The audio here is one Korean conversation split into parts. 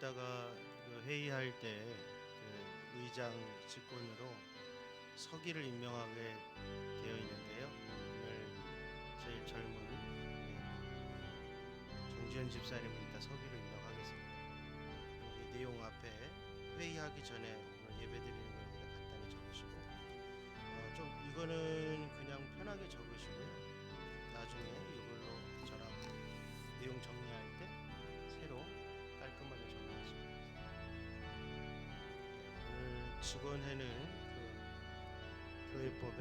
여기다가 그 회의할 때 그 의장 직권으로 서기를 임명하게 되어 있는데요. 오늘 제일 젊은 정지현 집사님을 이따 서기로 임명하겠습니다. 여기 내용 앞에 회의하기 전에 오늘 예배드리는 걸 여기다 간단히 적으시고 좀 이거는 그냥 편하게 적으시고요. 나중에 이걸로 저랑 내용 정리할 때 새로 깔끔하게 정리하시면 됩니다. 오늘 직원회는 그 교회법에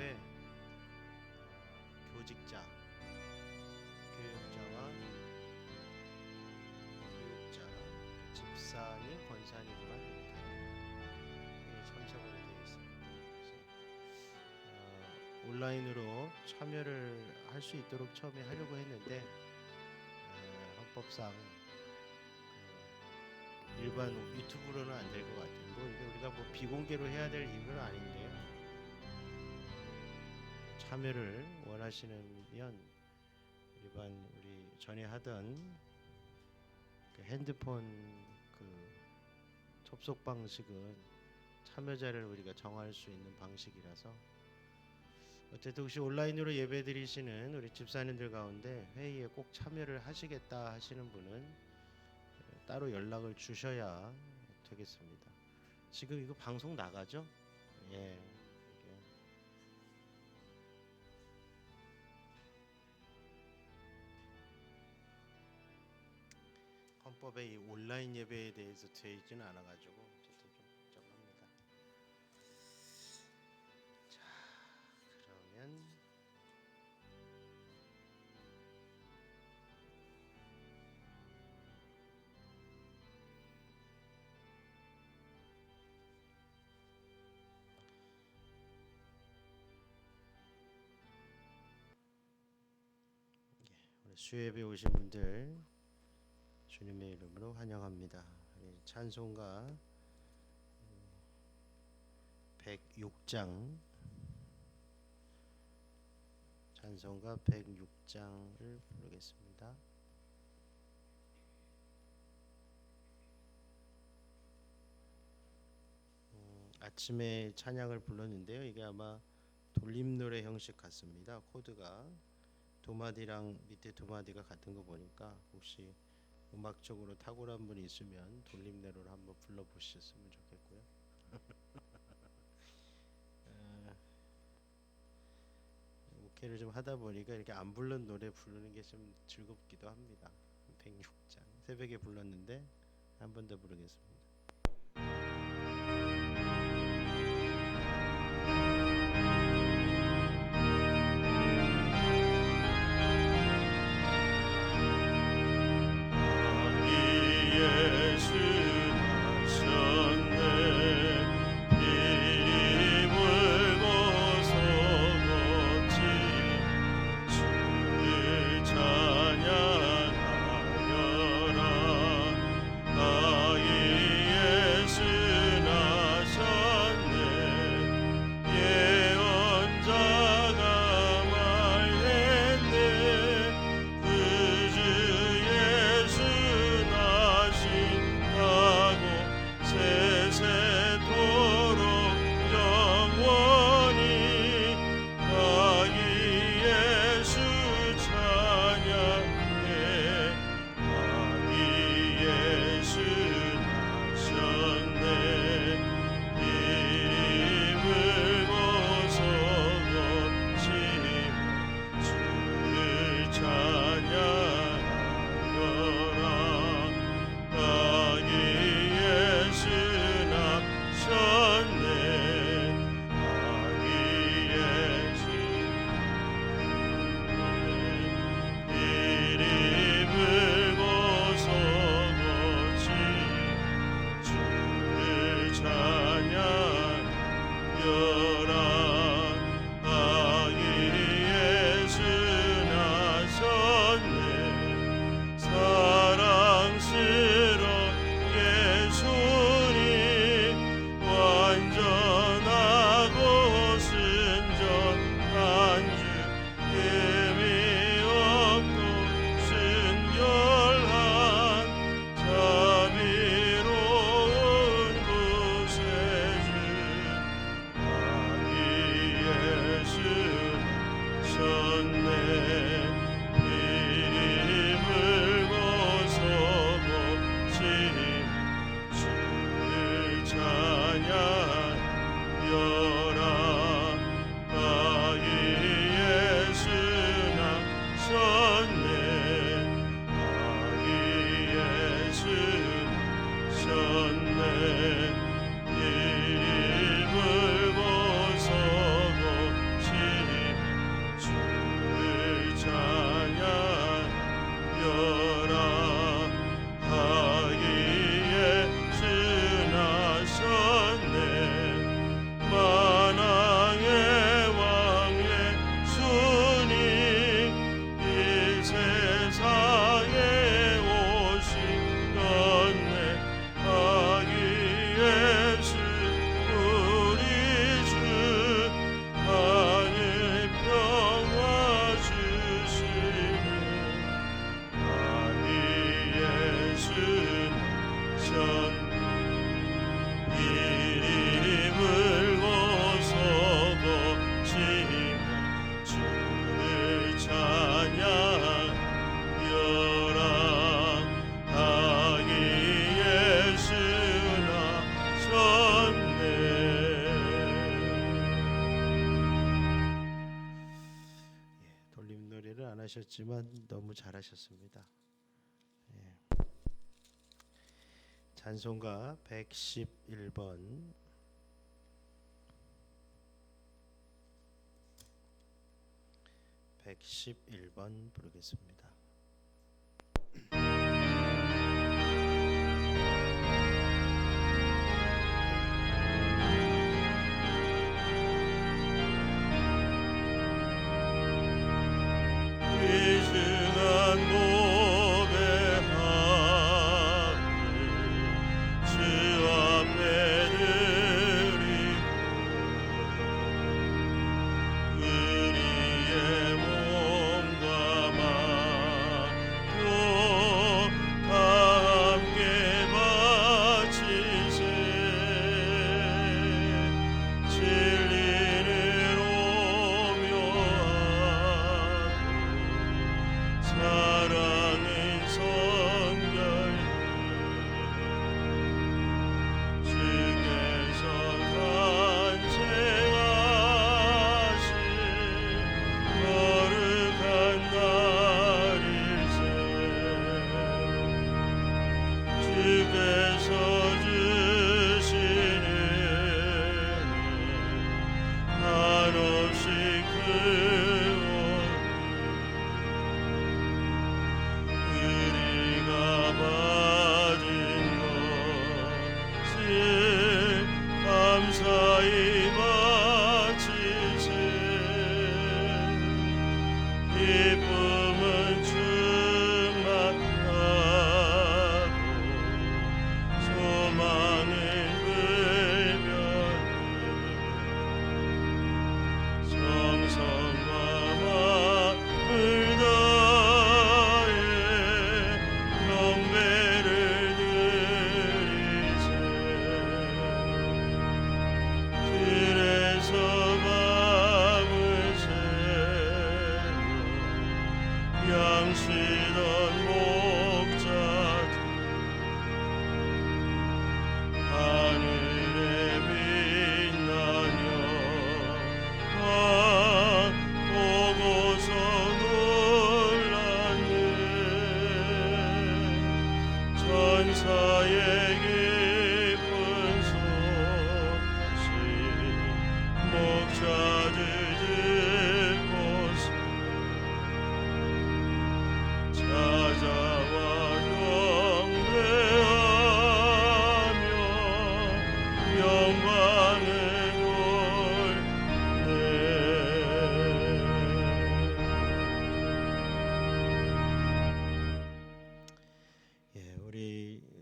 교직자, 교육자와 교육자, 집사님, 권사님만 이렇게 참석을 되어 있습니다. 그래서 온라인으로 참여를 할 수 있도록 처음에 하려고 했는데 헌법상 일반 유튜브로는 안 될 것 같아요. 근데 우리가 비공개로 해야 될 이유는 아닌데요. 참여를 원하시면 일반 우리 전에 하던 그 핸드폰 그 접속 방식은 참여자를 우리가 정할 수 있는 방식이라서 어쨌든 혹시 온라인으로 예배드리시는 우리 집사님들 가운데 회의에 꼭 참여를 하시겠다 하시는 분은 따로 연락을 주셔야 되겠습니다. 지금 이거 방송 나가죠? 예. 헌법에 이 온라인 예배에 대해서 되어 있지는 않아가지고 어쨌든 좀 복잡합니다. 자, 그러면 우리 수예배 오신 분들 주님의 이름으로 환영합니다. 찬송가 106장 찬송가 106장을 부르겠습니다. 아침에 찬양을 불렀는데요. 이게 아마 돌림노래 형식 같습니다. 코드가 두 마디랑 밑에 두 마디가 같은 거 보니까 혹시 음악적으로 탁월한 분이 있으면 돌림노래로 한번 불러보셨으면 좋겠고요. 목회를 좀 하다 보니까 이렇게 안 부른 노래 부르는 게 좀 즐겁기도 합니다. 106장 새벽에 불렀는데 한 번 더 부르겠습니다. 찬양하여라 나의 하셨지만 너무 잘하셨습니다. 예. 찬송가 111번 부르겠습니다.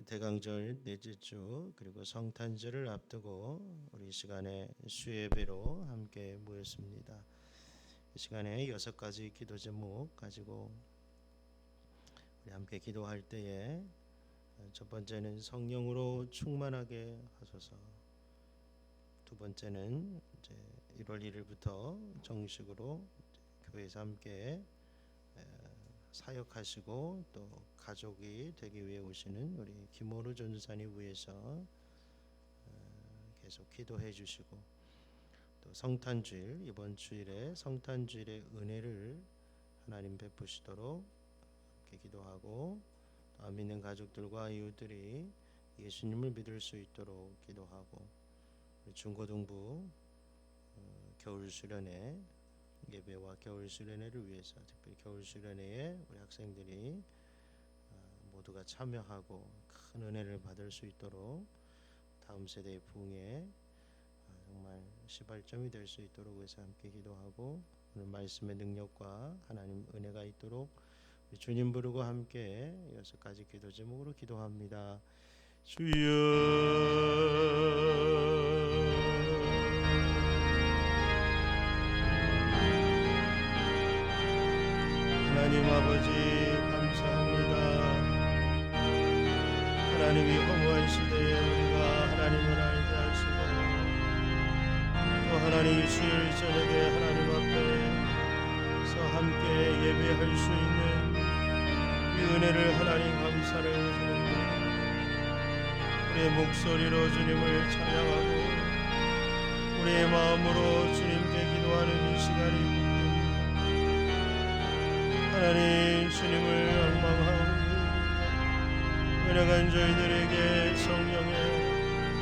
대강절 넷째 주 그리고 성탄절을 앞두고 우리 시간에 수예배로 함께 모였습니다. 이 시간에 6가지 기도 제목 가지고 우리 함께 기도할 때에 첫 번째는 성령으로 충만하게 하소서. 두 번째는 이제 1월 1일부터 정식으로 교회에서 함께 사역하시고 또 가족이 되기 위해 오시는 우리 김호루 전도사님 위해서 계속 기도해 주시고, 또 성탄주일, 이번 주일에 성탄주일의 은혜를 하나님 베푸시도록 이렇게 기도하고, 또 믿는 가족들과 이웃들이 예수님을 믿을 수 있도록 기도하고, 우리 중고등부 겨울 수련회 예배와 겨울 수련회를 위해서 특별히 겨울 수련회에 우리 학생들이 모두가 참여하고 큰 은혜를 받을 수 있도록 다음 세대의 부흥에 정말 시발점이 될 수 있도록 해서 함께 기도하고, 오늘 말씀의 능력과 하나님 은혜가 있도록 우리 주님 부르고 함께 6가지 기도 제목으로 기도합니다. 주여 하나님 아버지 감사합니다. 하나님이 허무한 시대에 우리가 하나님을 알게 하시고, 또 하나님 주일 저녁에 하나님 앞에서 함께 예배할 수 있는 이 은혜를 하나님 감사를 드립니다. 우리의 목소리로 주님을 찬양하고 우리의 마음으로 주님께 기도하는 이 시간이 있기 때문에 하나님 주님을仰망하오니 은혜간 저희들에게 성령의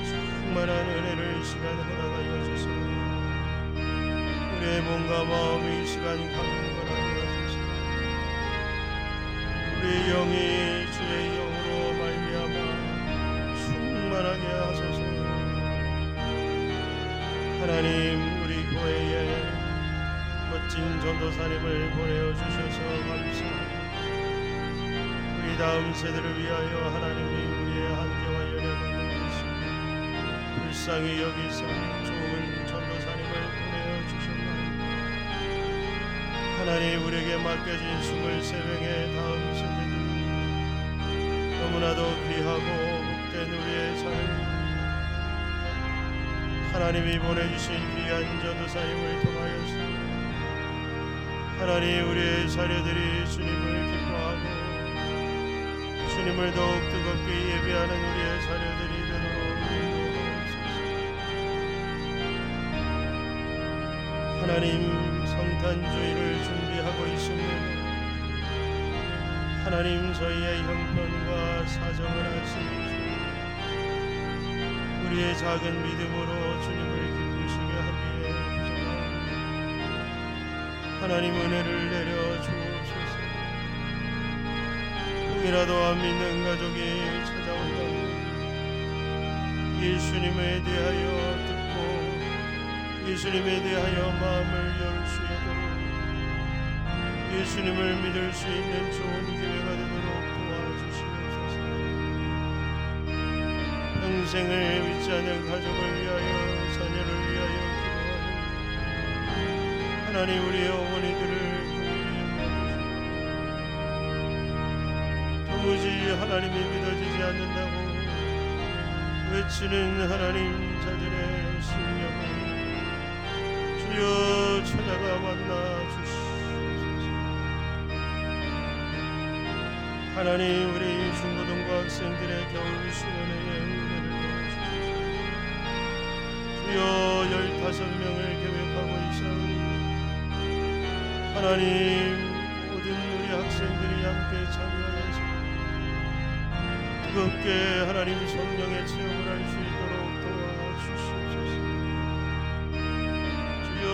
충만한 은혜를 이 시간 허락하여 주소서. 우리의 몸과 마음이 이 시간 강건하게 하소서. 우리의 영이 주의 영으로 말미암아 충만하게 하소서. 하나님 우리 교회에 멋진 전도사님을 보내어 주셔서 감사합니다. 우리 다음 세대를 위하여 하나님이 우리의 한계와 연약함을 보시고 불쌍히 여기서 좋은 전도사님을 보내어 주셨나이다. 하나님 우리에게 맡겨진 23명의 다음 세대들 너무나도 귀하고 복된 우리의 삶 하나님이 보내주신 귀한 전도사님을 통하여서 하나님 우리의 자녀들이 주님을 기뻐하고 주님을 더욱 뜨겁게 예배하는 우리의 자녀들이 되도록 인도하옵소서. 하나님 성탄주의를 준비하고 있습니다. 하나님 저희의 형편과 사정을 아시는 주 우리의 작은 믿음으로 주님을 기쁘시게 하기에 부족합니다. 하나님 은혜를 내려 주옵소서. 혹이라도 안 믿는 가족이 찾아온다면 예수님에 대하여 듣고 예수님에 대하여 마음을 열 수 있도록 예수님을 믿을 수 있는 좋은 기회가 되도록 도와주시옵소서. 평생을 믿지 않는 가족을 위하여 자녀를 위하여 기도하는 하나님 우리의 어머니들을 도무지 하나님이 믿어지지 않는다고 외치는 하나님 자들의 심령을 주여 찾아가 만나 주시옵소서. 하나님 우리 중고등부 학생들의 겨울 수련회에 은혜를 내려주소서. 주여 15명을 계획하고 있사오니 하나님 모든 우리 학생들이 함께 참여하여서 뜨겁게 하나님 성령의 체험을 할 수 있도록 도와주시옵소서. 주여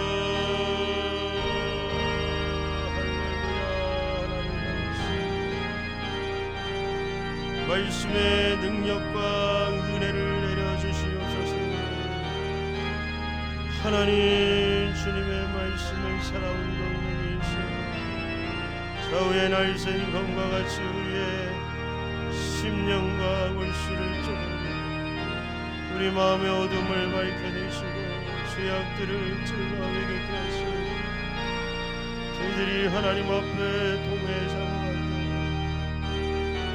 할렐루야. 하나님 말씀의 능력과 은혜를 내려주시옵소서. 하나님 주님의 말씀은 살아온 동력이 있어 좌우의 날쌘 검과 같이 우리의 심령과 골수를 쪼개고 우리 마음의 어둠을 밝혀내시고 죄악들을 찔러 회개케 하시고 저희들이 하나님 앞에 동해상하게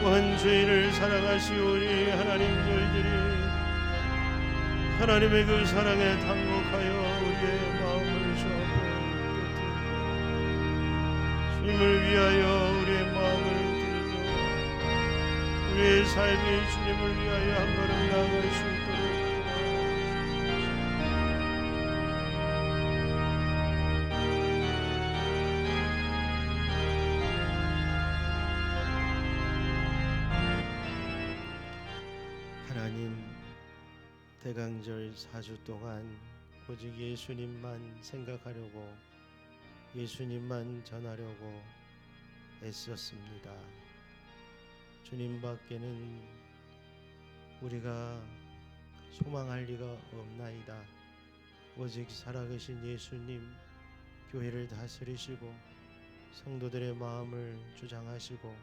또한 죄인을 사랑하시오니 하나님 저희들이 하나님의 그 사랑에 당혹하여 우리의 마음을 주 앞에 주님을 위하여 우리의 마음을 우리의 삶이 주님을 위하여 한 걸음 나아갈 수 있도록 하나님 대강절 4주 동안 오직 예수님만 생각하려고 예수님만 전하려고 애썼습니다. 주님밖에는 우리가 소망할 리가 없나이다. 오직 살아계신 예수님 교회를 다스리시고 성도들의 마음을 주장하시고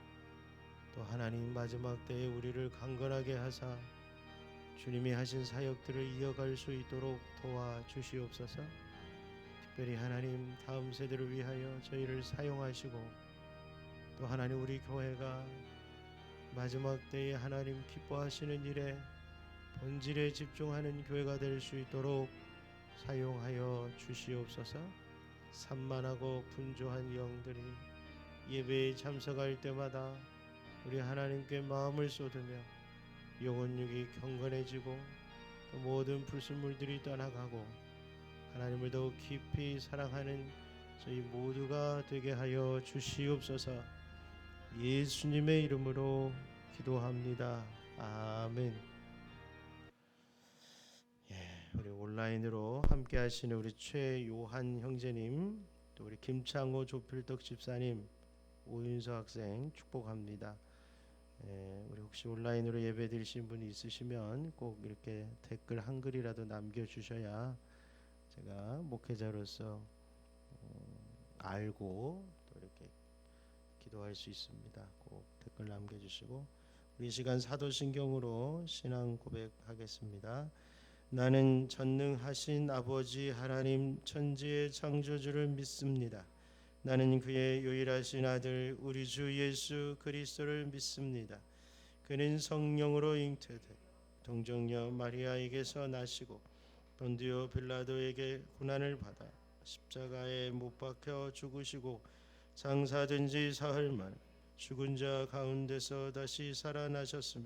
또 하나님 마지막 때에 우리를 강건하게 하사 주님이 하신 사역들을 이어갈 수 있도록 도와주시옵소서. 특별히 하나님 다음 세대를 위하여 저희를 사용하시고 또 하나님 우리 교회가 마지막 때에 하나님 기뻐하시는 일에 본질에 집중하는 교회가 될 수 있도록 사용하여 주시옵소서. 산만하고 분주한 영들이 예배에 참석할 때마다 우리 하나님께 마음을 쏟으며 영혼육이 경건해지고 또 모든 불순물들이 떠나가고 하나님을 더욱 깊이 사랑하는 저희 모두가 되게 하여 주시옵소서. 예수님의 이름으로 기도합니다. 아멘. 우리 온라인으로 함께 하시는 우리 최요한 형제님, 또 우리 김창호 조필덕 집사님, 오윤서 학생 축복합니다. 우리 혹시 온라인으로 예배 드리신 분이 있으시면 꼭 이렇게 댓글 한글이라도 남겨주셔야 제가 목회자로서 알고 또 이렇게 기도할 수 있습니다. 꼭 댓글 남겨주시고 우리 시간 사도신경으로 신앙 고백하겠습니다. 나는 전능하신 아버지 하나님 천지의 창조주를 믿습니다. 나는 그의 유일하신 아들 우리 주 예수 그리스도를 믿습니다. 그는 성령으로 잉태돼 동정녀 마리아에게서 나시고 본디오 빌라도에게 고난을 받아 십자가에 못 박혀 죽으시고 장사된 지 사흘 만에 죽은 자 가운데서 다시 살아나셨으며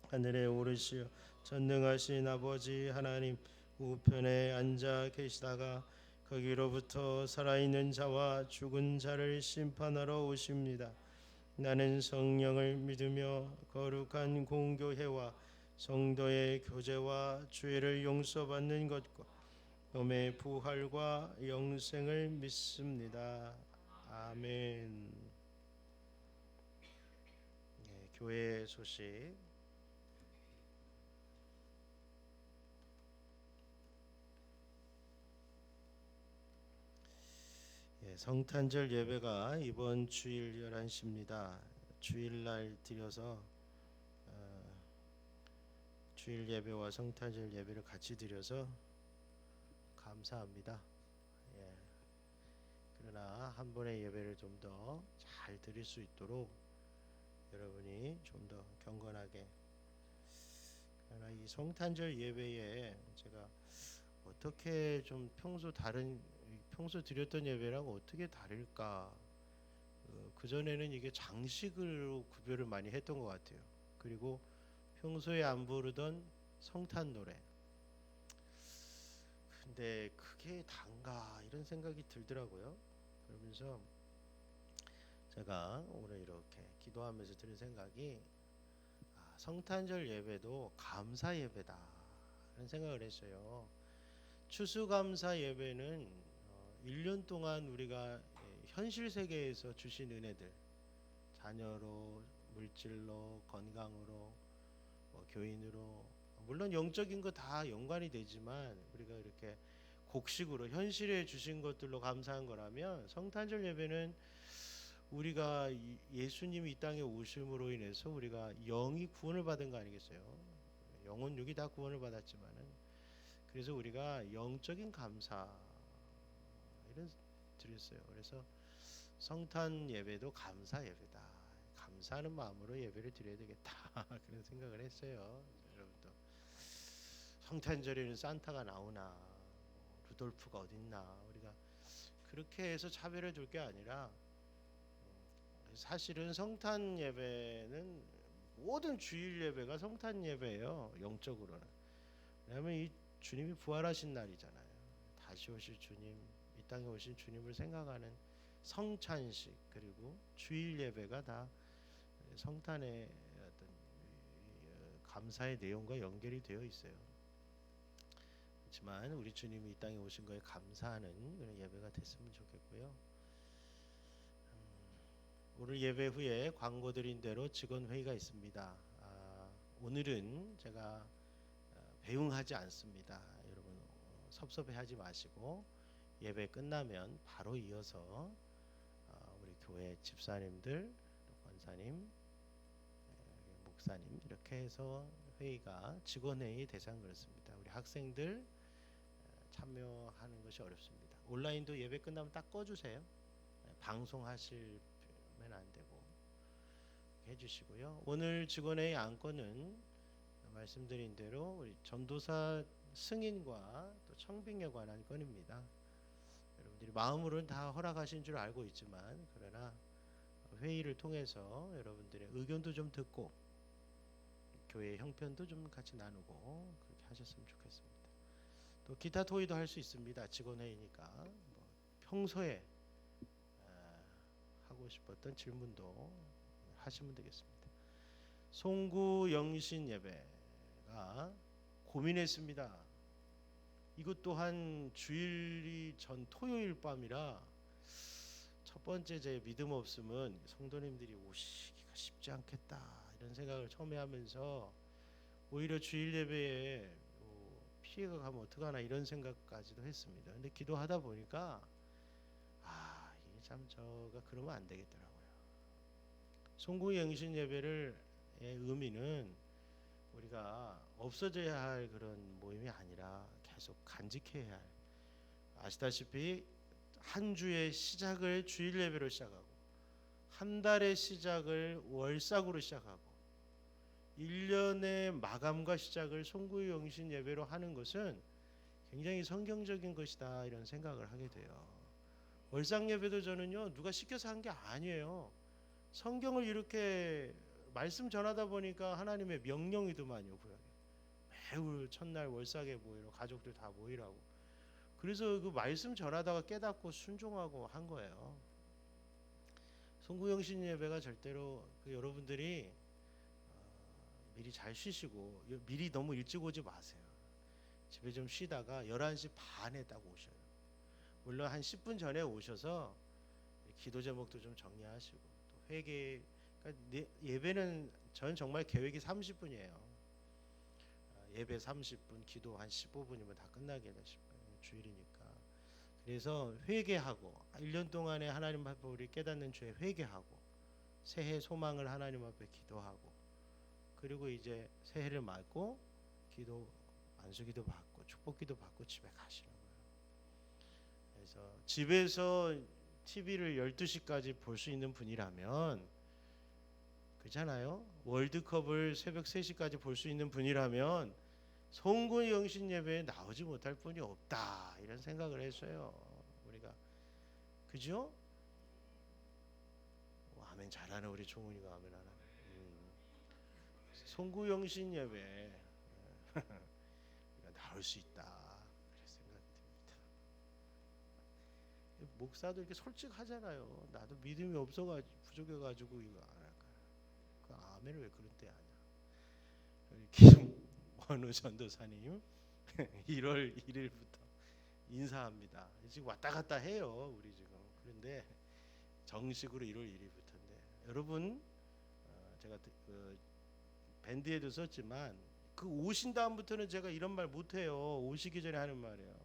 하늘에 오르시어 전능하신 아버지 하나님 우편에 앉아 계시다가 거기로부터 살아있는 자와 죽은 자를 심판하러 오십니다. 나는 성령을 믿으며 거룩한 공교회와 성도의 교제와 죄를 용서받는 것과 몸의 부활과 영생을 믿습니다. 아멘. 교회 소식. 성탄절 예배가 이번 주일 11시입니다. 주일날 드려서 주일 예배와 성탄절 예배를 같이 드려서 감사합니다. 그러나 한 번의 예배를 좀 더 잘 드릴 수 있도록 여러분이 좀 더 경건하게. 그러나 이 성탄절 예배에 제가 어떻게 좀 평소 드렸던 예배랑 어떻게 다를까? 그 전에는 이게 장식으로 구별을 많이 했던 것 같아요. 그리고 평소에 안 부르던 성탄 노래. 근데 그게 단가 이런 생각이 들더라고요. 그러면서 제가 오늘 이렇게 기도하면서 드는 생각이 성탄절 예배도 감사 예배다 이런 생각을 했어요. 추수감사 예배는 1년 동안 우리가 현실 세계에서 주신 은혜들, 자녀로, 물질로, 건강으로, 교인으로, 물론 영적인 거 다 연관이 되지만 우리가 이렇게 곡식으로 현실에 주신 것들로 감사한 거라면 성탄절 예배는 우리가 예수님이 이 땅에 오심으로 인해서 우리가 영이 구원을 받은 거 아니겠어요? 영혼 육이 다 구원을 받았지만은 그래서 우리가 영적인 감사 이런 드렸어요. 그래서 성탄 예배도 감사 예배다. 감사하는 마음으로 예배를 드려야 되겠다. 그런 생각을 했어요. 여러분도 성탄절에는 산타가 나오나 루돌프가 어딨나 우리가 그렇게 해서 차별을 둘 게 아니라 사실은 성탄 예배는 모든 주일 예배가 성탄 예배예요. 영적으로는. 왜냐하면 이 주님이 부활하신 날이잖아요. 다시 오실 주님, 이 땅에 오신 주님을 생각하는 성찬식 그리고 주일 예배가 다 성탄의 어떤 감사의 내용과 연결이 되어 있어요. 그렇지만 우리 주님이 이 땅에 오신 거에 감사하는 그런 예배가 됐으면 좋겠고요. 오늘 예배 후에 광고 드린 대로 직원 회의가 있습니다. 오늘은 제가 배웅하지 않습니다. 여러분 섭섭해하지 마시고 예배 끝나면 바로 이어서 우리 교회 집사님들, 권사님, 목사님 이렇게 해서 회의가 직원회의 대상 그렇습니다. 우리 학생들 참여하는 것이 어렵습니다. 온라인도 예배 끝나면 딱 꺼주세요. 방송하시면 안 되고 해주시고요. 오늘 직원회의 안건은 말씀드린 대로 우리 전도사 승인과 또 청빙에 관한 건입니다. 여러분들이 마음으로는 다 허락하신 줄 알고 있지만 그러나 회의를 통해서 여러분들의 의견도 좀 듣고 교회 형편도 좀 같이 나누고 그렇게 하셨으면 좋겠습니다. 또 기타 토의도 할 수 있습니다. 직원회의니까 평소에 하고 싶었던 질문도 하시면 되겠습니다. 송구 영신 예배가 고민했습니다. 이것 또한 주일이 전 토요일 밤이라 첫 번째 제 믿음 없음은 성도님들이 오시기가 쉽지 않겠다 이런 생각을 처음에 하면서 오히려 주일 예배에 피해가 가면 어떡하나 이런 생각까지도 했습니다. 근데 기도하다 보니까 이게 참 저가 그러면 안 되겠더라고요. 송구 영신 예배의 의미는 우리가 없어져야 할 그런 모임이 아니라 계속 간직해야 할, 아시다시피 한 주의 시작을 주일 예배로 시작하고 한 달의 시작을 월삭으로 시작하고 1년의 마감과 시작을 송구 영신 예배로 하는 것은 굉장히 성경적인 것이다 이런 생각을 하게 돼요. 월삭 예배도 저는요 누가 시켜서 한 게 아니에요. 성경을 이렇게 말씀 전하다 보니까 하나님의 명령이더만요. 매우 첫날 월삭에 모이러 가족들 다 모이라고. 그래서 그 말씀 전하다가 깨닫고 순종하고 한 거예요. 송구영신 예배가 절대로 여러분들이 미리 잘 쉬시고 미리 너무 일찍 오지 마세요. 집에 좀 쉬다가 11시 반에 딱 오셔요. 물론 한 10분 전에 오셔서 기도 제목도 좀 정리하시고 또 회개, 그러니까 예배는 저는 정말 계획이 30분이에요. 예배 30분, 기도 한 15분이면 다 끝나게 싶어요. 주일이니까. 그래서 회개하고 1년 동안에 하나님 앞에 우리 깨닫는 죄 회개하고 새해 소망을 하나님 앞에 기도하고 그리고 이제 새해를 맞고 기도 안수기도 받고 축복기도 받고 집에 가시는 거예요. 그래서 집에서 TV를 12시까지 볼 수 있는 분이라면 그렇잖아요. 월드컵을 새벽 3시까지 볼 수 있는 분이라면 송구 영신 예배에 나오지 못할 분이 없다 이런 생각을 했어요. 우리가 그죠? 아멘 잘하는 우리 종훈이가 아멘 하나. 송구 영신 예배 나올 수 있다 그런 생각이 듭니다. 목사도 이렇게 솔직하잖아요. 나도 믿음이 없어가지고 부족해가지고 이거 안 할까. 그 아멘을 왜 그런 때 하냐. 김원우 전도사님 1월 1일부터 인사합니다. 지금 왔다 갔다 해요 우리 지금. 그런데 정식으로 1월 1일부터인데 여러분 제가 밴드에도 썼지만 그 오신 다음부터는 제가 이런 말 못해요. 오시기 전에 하는 말이에요.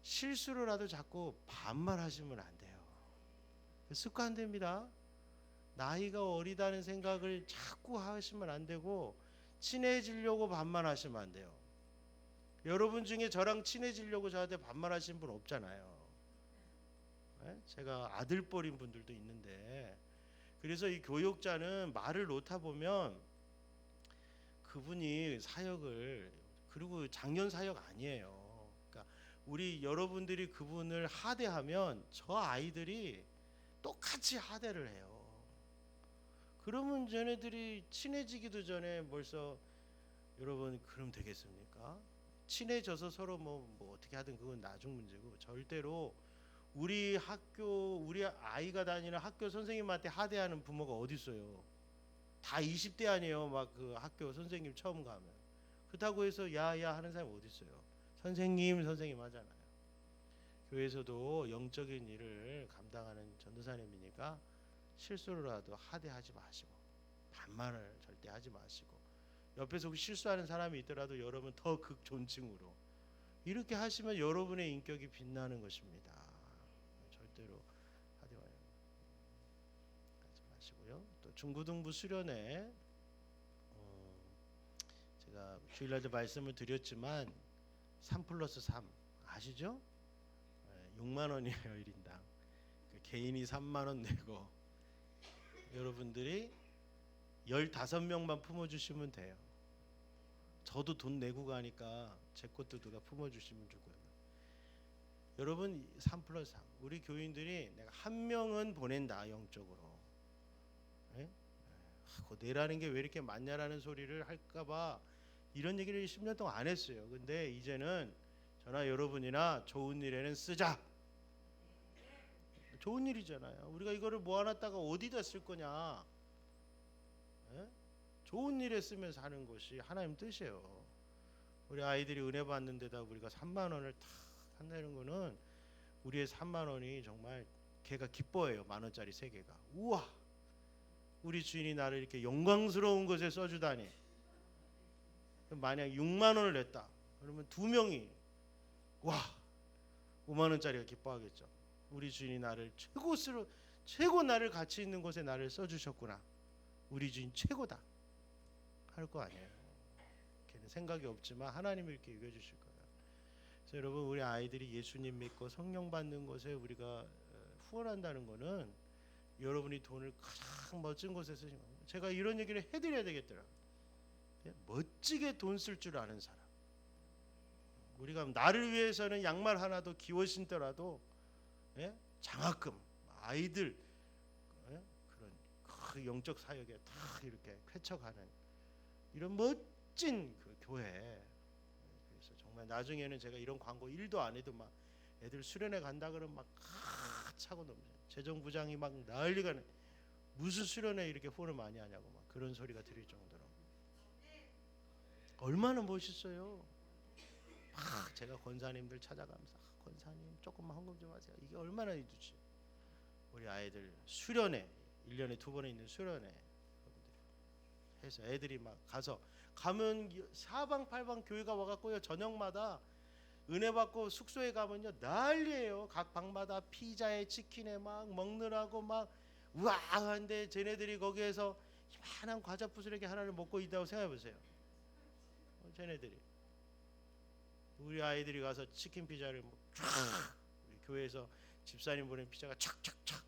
실수로라도 자꾸 반말하시면 안 돼요. 습관됩니다. 나이가 어리다는 생각을 자꾸 하시면 안 되고 친해지려고 반말하시면 안 돼요. 여러분 중에 저랑 친해지려고 저한테 반말하시는 분 없잖아요. 제가 아들뻘인 분들도 있는데 그래서 이 교역자는 말을 놓다 보면 그분이 사역을 그리고 작년 사역 아니에요. 그러니까 우리 여러분들이 그분을 하대하면 저 아이들이 똑같이 하대를 해요. 그러면 쟤네들이 친해지기도 전에 벌써 여러분 그럼 되겠습니까? 친해져서 서로 뭐 어떻게 하든 그건 나중 문제고 절대로 우리 학교 우리 아이가 다니는 학교 선생님한테 하대하는 부모가 어디 있어요? 다 20대 아니에요. 막 그 학교 선생님 처음 가면 그렇다고 해서 야야 하는 사람이 어디 있어요? 선생님 하잖아요. 교회에서도 영적인 일을 감당하는 전도사님이니까 실수로라도 하대하지 마시고 반말을 절대 하지 마시고 옆에서 실수하는 사람이 있더라도 여러분 더 극존칭으로 이렇게 하시면 여러분의 인격이 빛나는 것입니다. 절대로 하지 마시고요. 또 중고등부 수련회 제가 주일날도 말씀을 드렸지만 3+3 아시죠? 6만 원이에요 1인당. 개인이 3만 원 내고 여러분들이 15명만 품어주시면 돼요. 저도 돈 내고 가니까 제 것도 누가 품어주시면 좋고요. 여러분 3+3 우리 교인들이 내가 한 명은 보낸다 영적으로. 내라는 게 왜 이렇게 많냐라는 소리를 할까봐 이런 얘기를 10년 동안 안 했어요. 근데 이제는 저나 여러분이나 좋은 일에는 쓰자. 좋은 일이잖아요. 우리가 이거를 모아놨다가 어디다 쓸 거냐? 예? 좋은 일에 쓰면서 하는 것이 하나님 뜻이에요. 우리 아이들이 은혜 받는 데다 우리가 3만 원을 탁 한다는 거는 우리의 3만 원이 정말 걔가 기뻐해요. 만 원짜리 3개가. 우와, 우리 주인이 나를 이렇게 영광스러운 것에 써주다니. 만약 6만 원을 냈다 그러면 2명이 와 5만 원짜리가 기뻐하겠죠. 우리 주인이 나를 최고 나를 가치 있는 곳에 나를 써주셨구나. 우리 주인 최고다 할 거 아니에요. 걔는 생각이 없지만 하나님이 이렇게 여겨주실 거예요. 그래서 여러분, 우리 아이들이 예수님 믿고 성령 받는 것에 우리가 후원한다는 거는 여러분이 돈을 가장 멋진 곳에 쓰신 겁니다. 제가 이런 얘기를 해드려야 되겠더라고요. 멋지게 돈 쓸 줄 아는 사람. 우리가 나를 위해서는 양말 하나도 기워 신더라도 장학금, 아이들 그런 그 영적 사역에 다 이렇게 쾌척하는 이런 멋진 그 교회. 그래서 정말 나중에는 제가 이런 광고 1도 안 해도 막 애들 수련회 간다 그러면 막 차고 넘쳐요. 재정부장이 막 난리가 나. 무슨 수련회 이렇게 후원을 많이 하냐고 막 그런 소리가 들릴 정도로 얼마나 멋있어요. 막 제가 권사님들 찾아가면서 권사님 조금만 헌금 좀 하세요. 이게 얼마나 이두지. 우리 아이들 수련회 1년에 2번에 있는 수련회 해서 애들이 막 가면 사방팔방 교회가 와갖고요, 저녁마다 은혜 받고 숙소에 가면요 난리예요. 각 방마다 피자에 치킨에 막 먹느라고 막 우아한데 쟤네들이 거기에서 이만한 과자 부스러기 하나를 먹고 있다고 생각해보세요. 쟤네들이 우리 아이들이 가서 치킨 피자를 우리 교회에서 집사님 보낸 피자가 착착착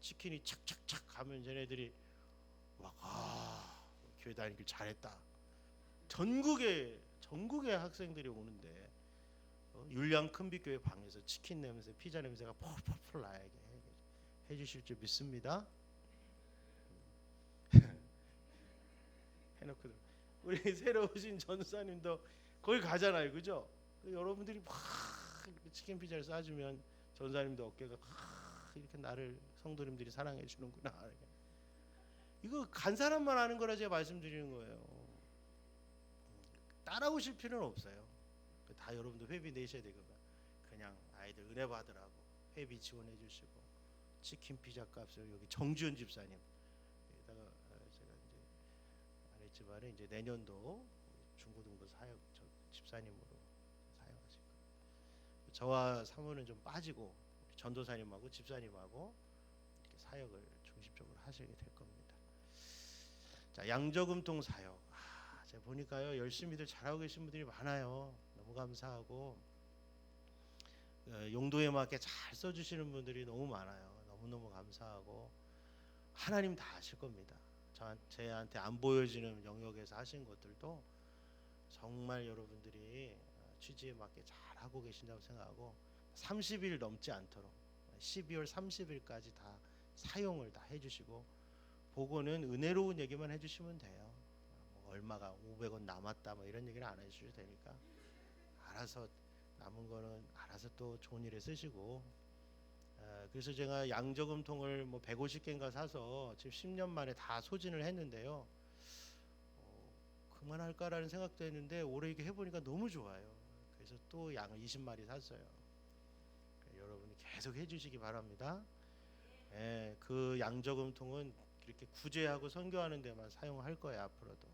치킨이 착착착 가면 쟤네들이 막 교회 다니길 잘했다. 전국의 학생들이 오는데 율량 큰빛교회 방에서 치킨 냄새, 피자 냄새가 펄펄펄 나게 해주실 줄 믿습니다. 해놓고 우리 새로 오신 전사님도 거기 가잖아요, 그죠? 여러분들이 막 이렇게 치킨 피자를 싸주면 전사님도 어깨가 이렇게 나를 성도님들이 사랑해 주는구나. 이거 간 사람만 아는 거라 제가 말씀드리는 거예요. 따라오실 필요는 없어요. 다 여러분도 회비 내셔야 되거든요. 그냥 아이들 은혜 받으라고 회비 지원해 주시고 치킨 피자 값을 여기 정주현 집사님 여기다가 제가 이제 안 했지만 이제 내년도 중고등부 사역 집사님으로 사역하실 거예요. 저와 사모는 좀 빠지고 전도사님하고 집사님하고 이렇게 사역을 중심적으로 하시게 될 겁니다. 자, 양저금통 사역. 제가 보니까요 열심히들 잘하고 계신 분들이 많아요. 너무 감사하고 용도에 맞게 잘 써주시는 분들이 너무 많아요. 너무너무 감사하고 하나님 다 아실 겁니다. 저한테 안 보여지는 영역에서 하신 것들도 정말 여러분들이 취지에 맞게 잘 하고 계신다고 생각하고 30일 넘지 않도록 12월 30일까지 다 사용을 다 해주시고 보고는 은혜로운 얘기만 해주시면 돼요. 얼마가 500원 남았다 뭐 이런 얘기는 안 해주셔도 되니까 알아서 남은 거는 알아서 또 좋은 일에 쓰시고 그래서 제가 양저금통을 뭐 150개인가 사서 지금 10년 만에 다 소진을 했는데요. 그만할까라는 생각도 했는데 올해 이렇게 해보니까 너무 좋아요. 그래서 또 양을 20마리 샀어요. 여러분이 계속 해주시기 바랍니다. 그 양저금통은 이렇게 구제하고 선교하는 데만 사용할 거예요. 앞으로도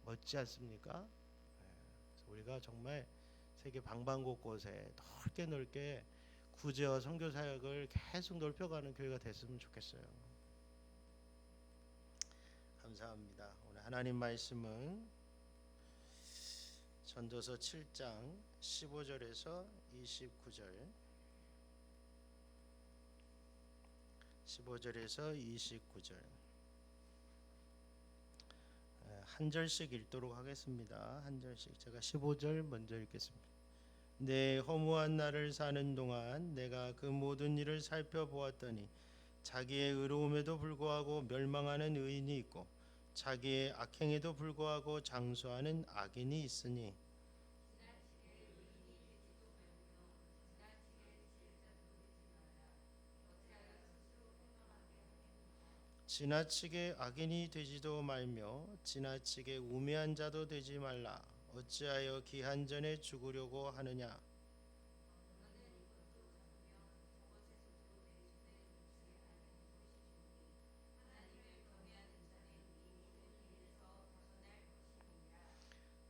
멋지 않습니까? 그래서 우리가 정말 세계 방방곳곳에 넓게 구제와 선교 사역을 계속 넓혀가는 교회가 됐으면 좋겠어요. 감사합니다. 오늘 하나님 말씀은 전도서 7장 15절에서 29절 15절에서 29절 한 절씩 읽도록 하겠습니다. 한 절씩 제가 15절 먼저 읽겠습니다. 내 허무한 날을 사는 동안 내가 그 모든 일을 살펴보았더니 자기의 의로움에도 불구하고 멸망하는 의인이 있고 자기의 악행에도 불구하고 장수하는 악인이 있으니 지나치게 악인이 되지도 말며 지나치게 우매한 자도 되지 말라. 어찌하여 기한 전에 죽으려고 하느냐.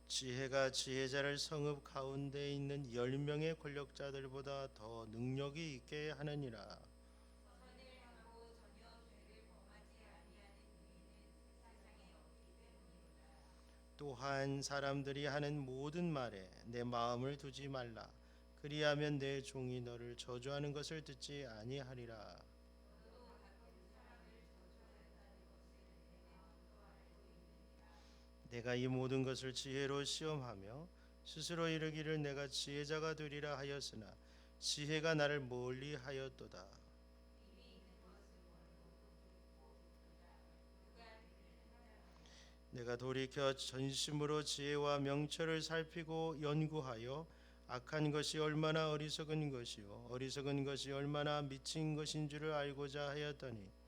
지혜가 지혜자를 성읍 가운데 있는 10명의 권력자들보다 더 능력이 있게 하느니라. 또한 사람들이 하는 모든 말에 내 마음을 두지 말라. 그리하면 내 종이 너를 저주하는 것을 듣지 아니하리라. 내가 이 모든 것을 지혜로 시험하며 스스로 이르기를 내가 지혜자가 되리라 하였으나 지혜가 나를 멀리 하였도다. 내가 돌이켜 전심으로 지혜와 명철을 살피고 연구하여 악한 것이 얼마나 어리석은 것이요 어리석은 것이 얼마나 미친 것인 줄을 알고자 하였더니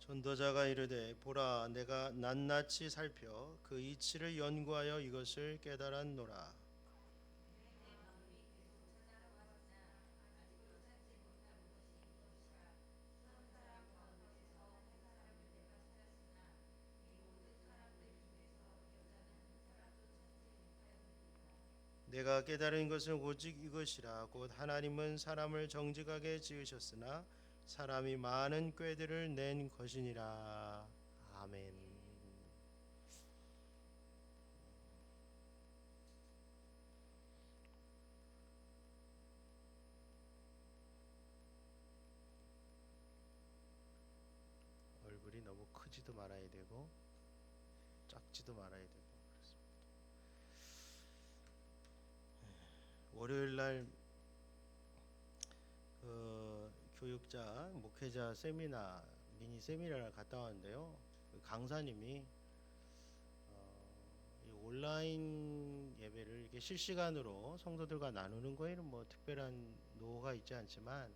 전도자가 이르되 보라 내가 낱낱이 살펴 그 이치를 연구하여 이것을 깨달았노라. 내가 깨달은 것은 오직 이것이라. 곧 하나님은 사람을 정직하게 지으셨으나 사람이 많은 꾀들을 낸 것이니라. 아멘. 얼굴이 너무 크지도 말아야 되고 작지도 말아야 되고 그렇습니다. 월요일 날 교육자 목회자 세미나 미니 세미나를 갔다 왔는데요. 그 강사님이 이 온라인 예배를 이렇게 실시간으로 성도들과 나누는 거에는 뭐 특별한 노하우가 있지 않지만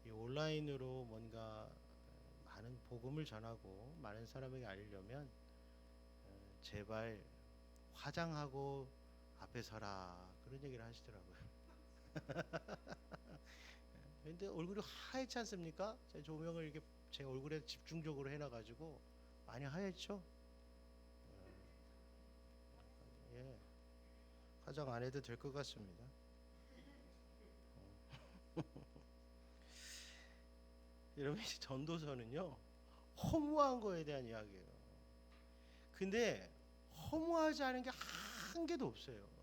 이 온라인으로 뭔가 많은 복음을 전하고 많은 사람에게 알리려면 제발 화장하고 앞에 서라 그런 얘기를 하시더라고요. 근데 얼굴이 하얗지 않습니까? 제 조명을 이렇게 제 얼굴에 집중적으로 해놔가지고 많이 하얗죠? 예, 화장 안 해도 될 것 같습니다. 여러분 전도서는요 허무한 거에 대한 이야기예요. 근데 허무하지 않은 게 한 개도 없어요.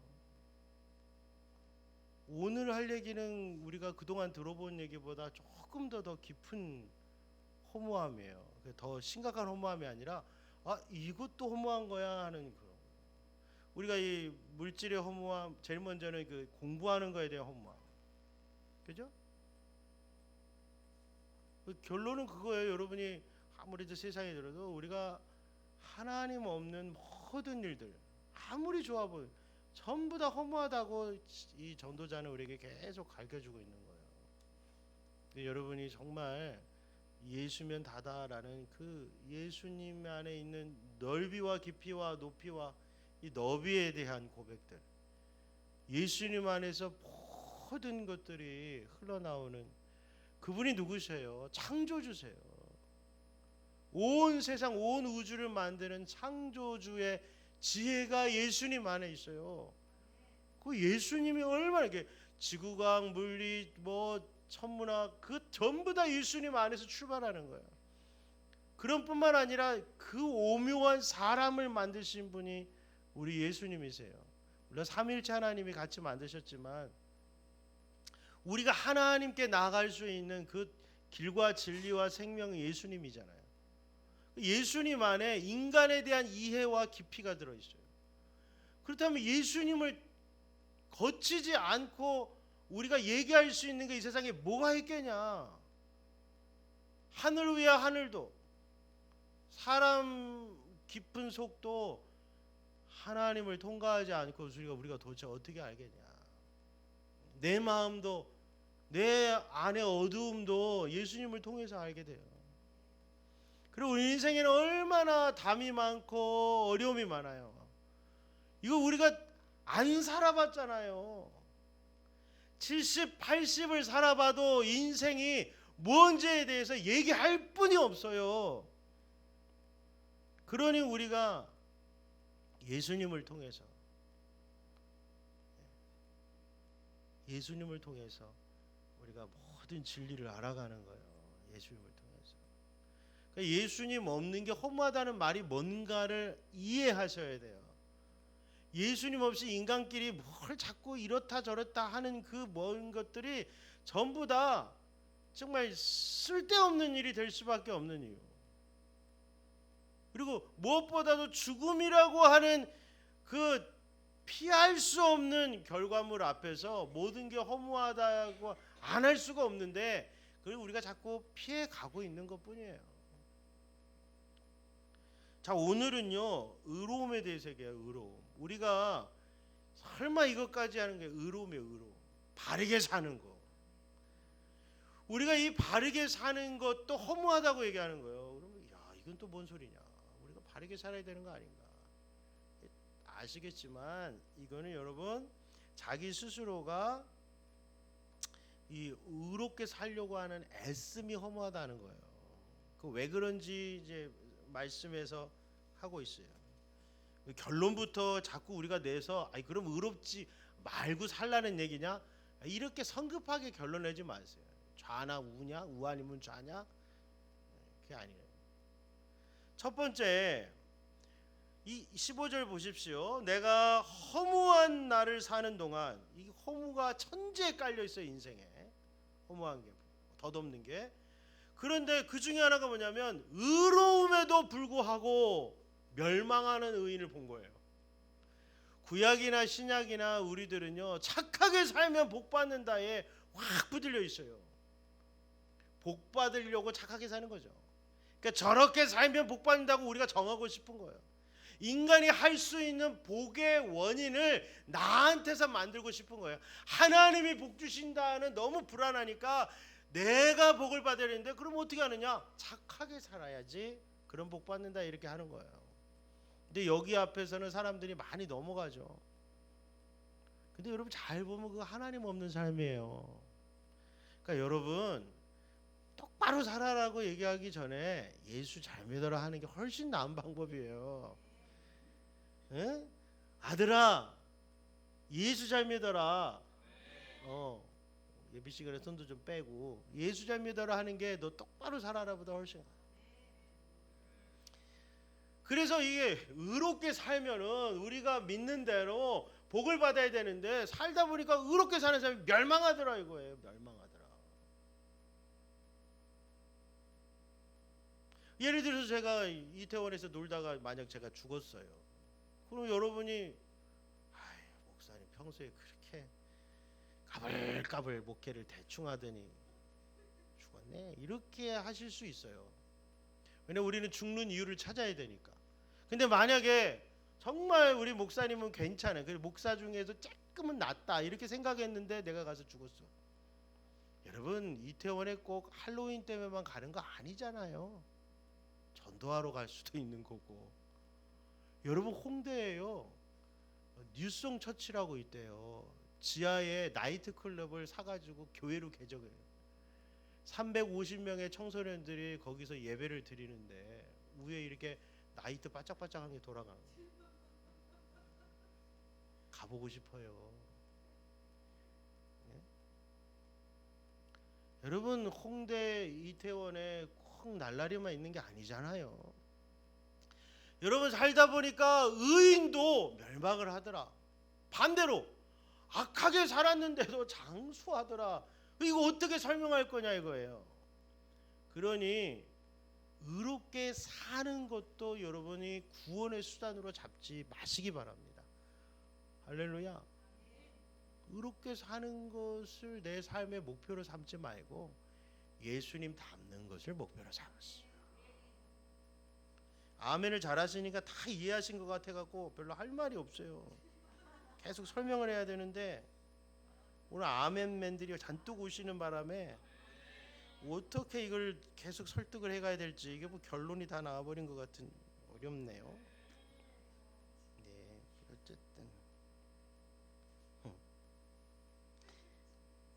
오늘 할 얘기는 우리가 그동안 들어본 얘기보다 조금 더 깊은 허무함이에요. 더 심각한 허무함이 아니라 이것도 허무한 거야 하는 그런. 우리가 이 물질의 허무함 제일 먼저는 그 공부하는 거에 대한 허무함. 그죠? 그 결론은 그거예요. 여러분이 아무리 세상에 들어도 우리가 하나님 없는 모든 일들 아무리 좋아 보여 전부 다 허무하다고 이 전도자는 우리에게 계속 가르쳐주고 있는 거예요. 근데 여러분이 정말 예수면 다다라는 그 예수님 안에 있는 넓이와 깊이와 높이와 이 너비에 대한 고백들, 예수님 안에서 모든 것들이 흘러나오는 그분이 누구세요? 창조주세요. 온 세상 온 우주를 만드는 창조주의 지혜가 예수님 안에 있어요. 그 예수님이 얼마나 이게 지구과학, 물리, 뭐 천문학 그 전부 다 예수님 안에서 출발하는 거예요. 그런 뿐만 아니라 그 오묘한 사람을 만드신 분이 우리 예수님이세요. 물론 삼위일체 하나님이 같이 만드셨지만 우리가 하나님께 나아갈 수 있는 그 길과 진리와 생명은 예수님이잖아요. 예수님 안에 인간에 대한 이해와 깊이가 들어있어요. 그렇다면 예수님을 거치지 않고 우리가 얘기할 수 있는 게 이 세상에 뭐가 있겠냐. 하늘 위에 하늘도 사람 깊은 속도 하나님을 통과하지 않고 우리가 도대체 어떻게 알겠냐. 내 마음도 내 안의 어두움도 예수님을 통해서 알게 돼요. 그리고 우리 인생에는 얼마나 담이 많고 어려움이 많아요. 이거 우리가 안 살아봤잖아요. 70, 80을 살아봐도 인생이 뭔지에 대해서 얘기할 뿐이 없어요. 그러니 우리가 예수님을 통해서 우리가 모든 진리를 알아가는 거예요. 예수님을 통해서. 그러니까 예수님 없는 게 허무하다는 말이 뭔가를 이해하셔야 돼요. 예수님 없이 인간끼리 뭘 자꾸 이렇다 저렇다 하는 그 먼 것들이 전부 다 정말 쓸데없는 일이 될 수밖에 없는 이유. 그리고 무엇보다도 죽음이라고 하는 그 피할 수 없는 결과물 앞에서 모든 게 허무하다고 안 할 수가 없는데 그걸 우리가 자꾸 피해 가고 있는 것뿐이에요. 자, 오늘은요 의로움에 대해서 얘기해요. 의로움. 우리가 설마 이것까지 하는 게 의로움이에요. 의로움. 바르게 사는 거. 우리가 이 바르게 사는 것도 허무하다고 얘기하는 거예요. 그러면 야, 이건 또 뭔 소리냐. 우리가 바르게 살아야 되는 거 아닌가. 아시겠지만 이거는 여러분 자기 스스로가 이 의롭게 살려고 하는 애씀이 허무하다는 거예요. 그 왜 그런지 이제 말씀에서 하고 있어요. 결론부터 자꾸 우리가 내서 아니 그럼 의롭지 말고 살라는 얘기냐? 이렇게 성급하게 결론 내지 마세요. 좌나 우냐? 우 아니면 좌냐? 그게 아니에요. 첫 번째 이 15절 보십시오. 내가 허무한 날을 사는 동안 이 허무가 천지에 깔려 있어요. 인생에 허무한 게 덧없는 게. 그런데 그 중에 하나가 뭐냐면 의로움에도 불구하고 멸망하는 의인을 본 거예요. 구약이나 신약이나 우리들은요 착하게 살면 복 받는다에 확 붙들려 있어요. 복 받으려고 착하게 사는 거죠. 그러니까 저렇게 살면 복 받는다고 우리가 정하고 싶은 거예요. 인간이 할 수 있는 복의 원인을 나한테서 만들고 싶은 거예요. 하나님이 복 주신다는 너무 불안하니까 내가 복을 받아야 되는데 그럼 어떻게 하느냐? 착하게 살아야지 그럼 복 받는다 이렇게 하는 거예요. 근데 여기 앞에서는 사람들이 많이 넘어가죠. 근데 여러분 잘 보면 그거 하나님 없는 삶이에요. 그러니까 여러분 똑바로 살아라고 얘기하기 전에 예수 잘 믿어라 하는 게 훨씬 나은 방법이에요. 에? 아들아 예수 잘 믿어라. 예비 시간에 손도 좀 빼고 예수 잘 믿어라 하는 게 너 똑바로 살아라 보다 훨씬. 그래서 이게 의롭게 살면은 우리가 믿는 대로 복을 받아야 되는데 살다 보니까 의롭게 사는 사람이 멸망하더라 이거예요. 멸망하더라. 예를 들어서 제가 이태원에서 놀다가 만약 제가 죽었어요. 그럼 여러분이 목사님 평소에 그렇게 까불까불 목회를 대충 하더니 죽었네 이렇게 하실 수 있어요. 왜냐면 우리는 죽는 이유를 찾아야 되니까. 근데 만약에 정말 우리 목사님은 괜찮아요. 그 목사 중에서 조금은 낫다 이렇게 생각했는데 내가 가서 죽었어. 여러분 이태원에 꼭 할로윈 때문에만 가는 거 아니잖아요. 전도하러 갈 수도 있는 거고. 여러분 홍대에요 뉴송 처치라고 있대요. 지하에 나이트 클럽을 사가지고 교회로 개적해요. 350명의 청소년들이 거기서 예배를 드리는데 위에 이렇게 나이트 바짝바짝한 게 돌아가는 거예요. 가보고 싶어요. 네? 여러분 홍대 이태원에 꼭 날라리만 있는 게 아니잖아요. 여러분 살다 보니까 의인도 멸망을 하더라. 반대로 악하게 살았는데도 장수하더라. 이거 어떻게 설명할 거냐 이거예요. 그러니 의롭게 사는 것도 여러분이 구원의 수단으로 잡지 마시기 바랍니다. 할렐루야. 의롭게 사는 것을 내 삶의 목표로 삼지 말고 예수님 닮는 것을 목표로 삼았어요. 아멘을 잘하시니까 다 이해하신 것 같아갖고 별로 할 말이 없어요. 계속 설명을 해야 되는데 오늘 아멘맨들이 잔뜩 오시는 바람에 어떻게 이걸 계속 설득을 해가야 될지, 이게 뭐 결론이 다 나와버린 것 같은, 어렵네요. 네, 어쨌든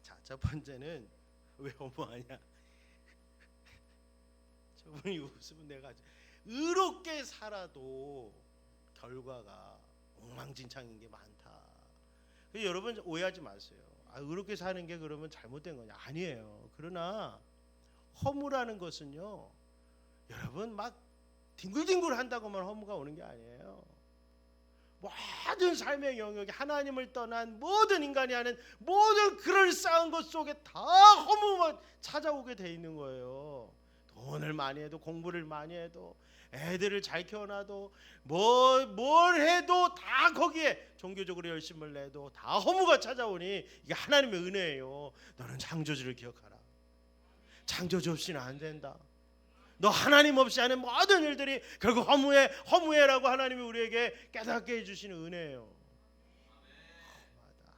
자, 첫 번째는 왜 어머하냐? 저분이 웃으면 내가 의롭게 살아도 결과가 엉망진창인 게 많다. 여러분 오해하지 마세요. 의롭게 사는 게 그러면 잘못된 거냐? 아니에요. 그러나 허무라는 것은요, 여러분 막 뒹굴뒹굴 한다고만 허무가 오는 게 아니에요. 모든 삶의 영역에 하나님을 떠난 모든 인간이 하는 모든 그럴싸한 것 속에 다 허무만 찾아오게 돼 있는 거예요. 돈을 많이 해도, 공부를 많이 해도, 애들을 잘 키워놔도, 뭘 해도 다 거기에 종교적으로 열심을 내도 다 허무가 찾아오니 이게 하나님의 은혜예요. 너는 창조주를 기억하라. 창조주 없이는 안 된다. 너 하나님 없이 하는 모든 일들이 결국 허무해라고 하나님이 우리에게 깨닫게 해주시는 은혜예요.